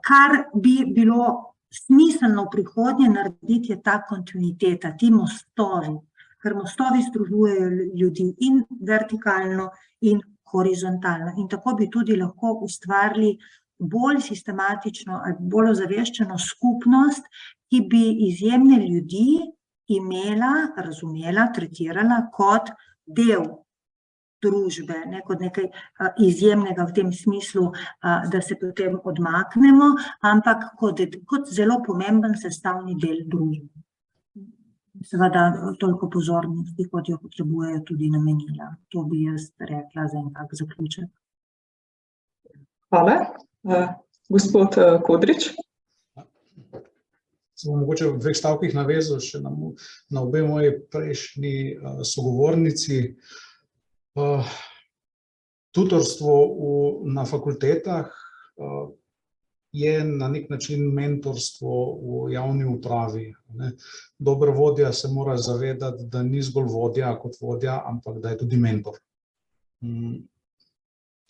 kar bi bilo smiselno v prihodnje narediti, je ta kontinuiteta, ti mostovi, ker mostovi združujejo ljudi in vertikalno in horizontalno. In tako bi tudi lahko ustvarili bolj sistematično ali bolj ozaveščeno skupnost, ki bi izjemne ljudi imela, razumela, tretirala kot del družbe, ne kot nekaj izjemnega v tem smislu, da se potem odmaknemo, ampak kot zelo pomemben sestavni del družbe. Seveda toliko pozornosti, kot jo potrebujejo, tudi namenila. To bi jaz rekla za en tak zaključek. Hvala. Gospod Kodrič. Se bom mogoče v 2 stavkih navezal še na obe moji prejšnji sogovornici. Tutorstvo na fakultetah je na nek način mentorstvo v javni upravi. Dober vodja se mora zavedati, da ni zgolj vodja kot vodja, ampak da je tudi mentor.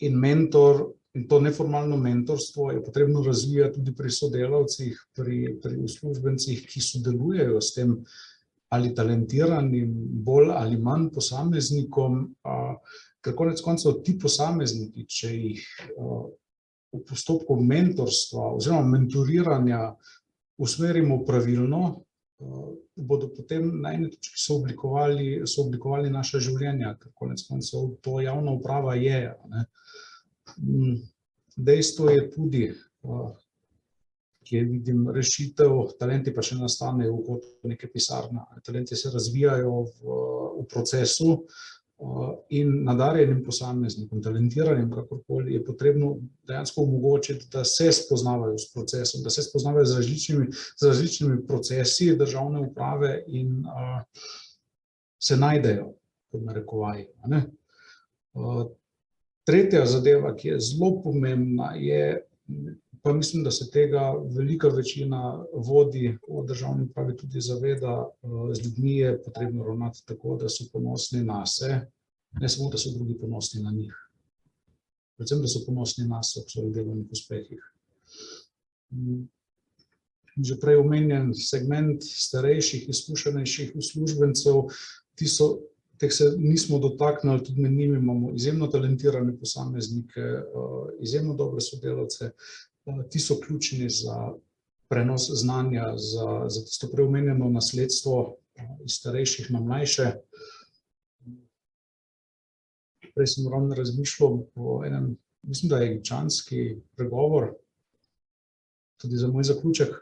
In mentor, in to neformalno mentorstvo je potrebno razvijati tudi pri sodelavcih, pri uslužbencih, ki sodelujejo s tem ali talentiranim, bolj ali manj posameznikom, ker konec koncev ti posamezniki, če jih v postopku mentorstva oziroma mentoriranja usmerimo pravilno, bodo potem na eni točki sooblikovali naša življenja, ker konec koncev to javna uprava je. Dejstvo je tudi, kjer vidim rešitev, talenti pa še nastanejo kot neke pisarne. Talenti se razvijajo v procesu in nadarjenim posameznikom, talentiranim kakorkoli, je potrebno dejansko omogočiti, da se spoznavajo s procesom, da se spoznavajo z različnimi procesi državne uprave in se najdejo, pod narekovaji. Tretja zadeva, ki je zelo pomembna, je, pa mislim, da se tega velika večina vodij v državni upravi tudi zaveda, z ljudmi je potrebno ravnati tako, da so ponosni nase, ne samo, da so drugi ponosni na njih. Predvsem, da so ponosni nase ob svojih delovnih uspehih. Že prej omenjen segment starejših, izkušenejših uslužbencev, teh se nismo dotaknili, tudi med njimi imamo izjemno talentirane posameznike, izjemno dobre sodelavce. Ti so ključni za prenos znanja, za tisto preomenjeno nasledstvo iz starejših na mlajše. Prej sem ravno razmišljal o enem, mislim, da je egipčanski pregovor, tudi za moj zaključek.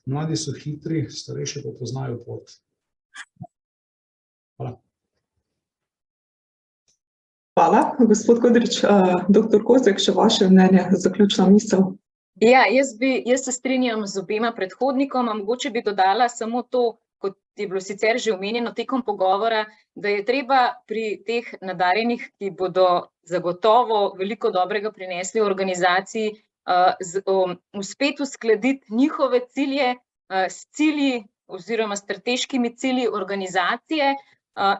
Mladi so hitri, starejši pa poznajo pot. Hvala. Hvala. Gospod Kodrič, dr. Kozek, še vaše mnenje, zaključna misel. Ja, jaz se strinjam z obema predhodnikoma, mogoče bi dodala samo to, kot je bilo sicer že omenjeno tekom pogovora, da je treba pri teh nadarjenih, ki bodo zagotovo veliko dobrega prinesli v organizaciji, uspeti uskladiti njihove cilje s cilji oziroma strateškimi cilji organizacije.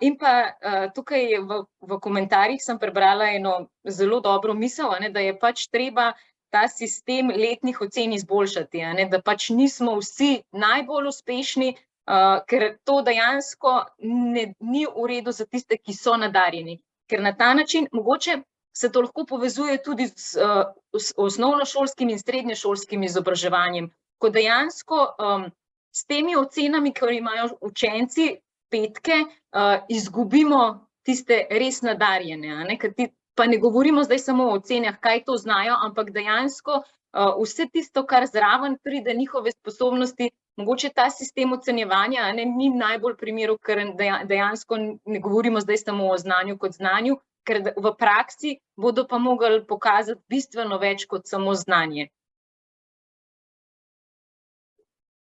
In pa tukaj v komentarjih sem prebrala eno zelo dobro misel, da je pač treba ta sistem letnih ocen izboljšati, da pač nismo vsi najbolj uspešni, ker to dejansko ni v redu za tiste, ki so nadarjeni. Ker na ta način mogoče se to lahko povezuje tudi z osnovnošolskim in srednješolskim izobraževanjem, ko dejansko s temi ocenami, ki imajo učenci petke, izgubimo tiste res nadarjene, pa ne govorimo zdaj samo o ocenah, kaj to znajo, ampak dejansko vse tisto, kar zraven pride, njihove sposobnosti, mogoče ta sistem ocenjevanja ni najbolj primeru, ker dejansko ne govorimo zdaj samo o znanju kot znanju, ker v praksi bodo pa mogli pokazati bistveno več kot samo znanje.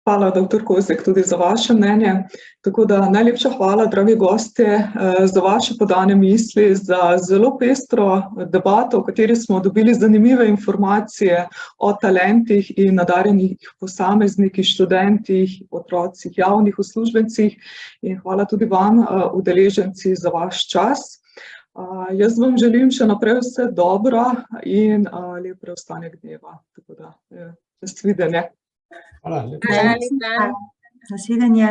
Hvala, dr. Kozek, tudi za vaše mnenje. Tako da najlepša hvala, dragi gostje, za vaše podane misli, za zelo pestro debato, v kateri smo dobili zanimive informacije o talentih in nadarjenih posameznikih, študentih, otrocih, javnih uslužbencih. In hvala tudi vam, udeleženci, za vaš čas. Jaz vam želim še naprej vse dobro in lep preostanek dneva. Tako da, nasvidenje. Hvala, lepo. Nasvidenje.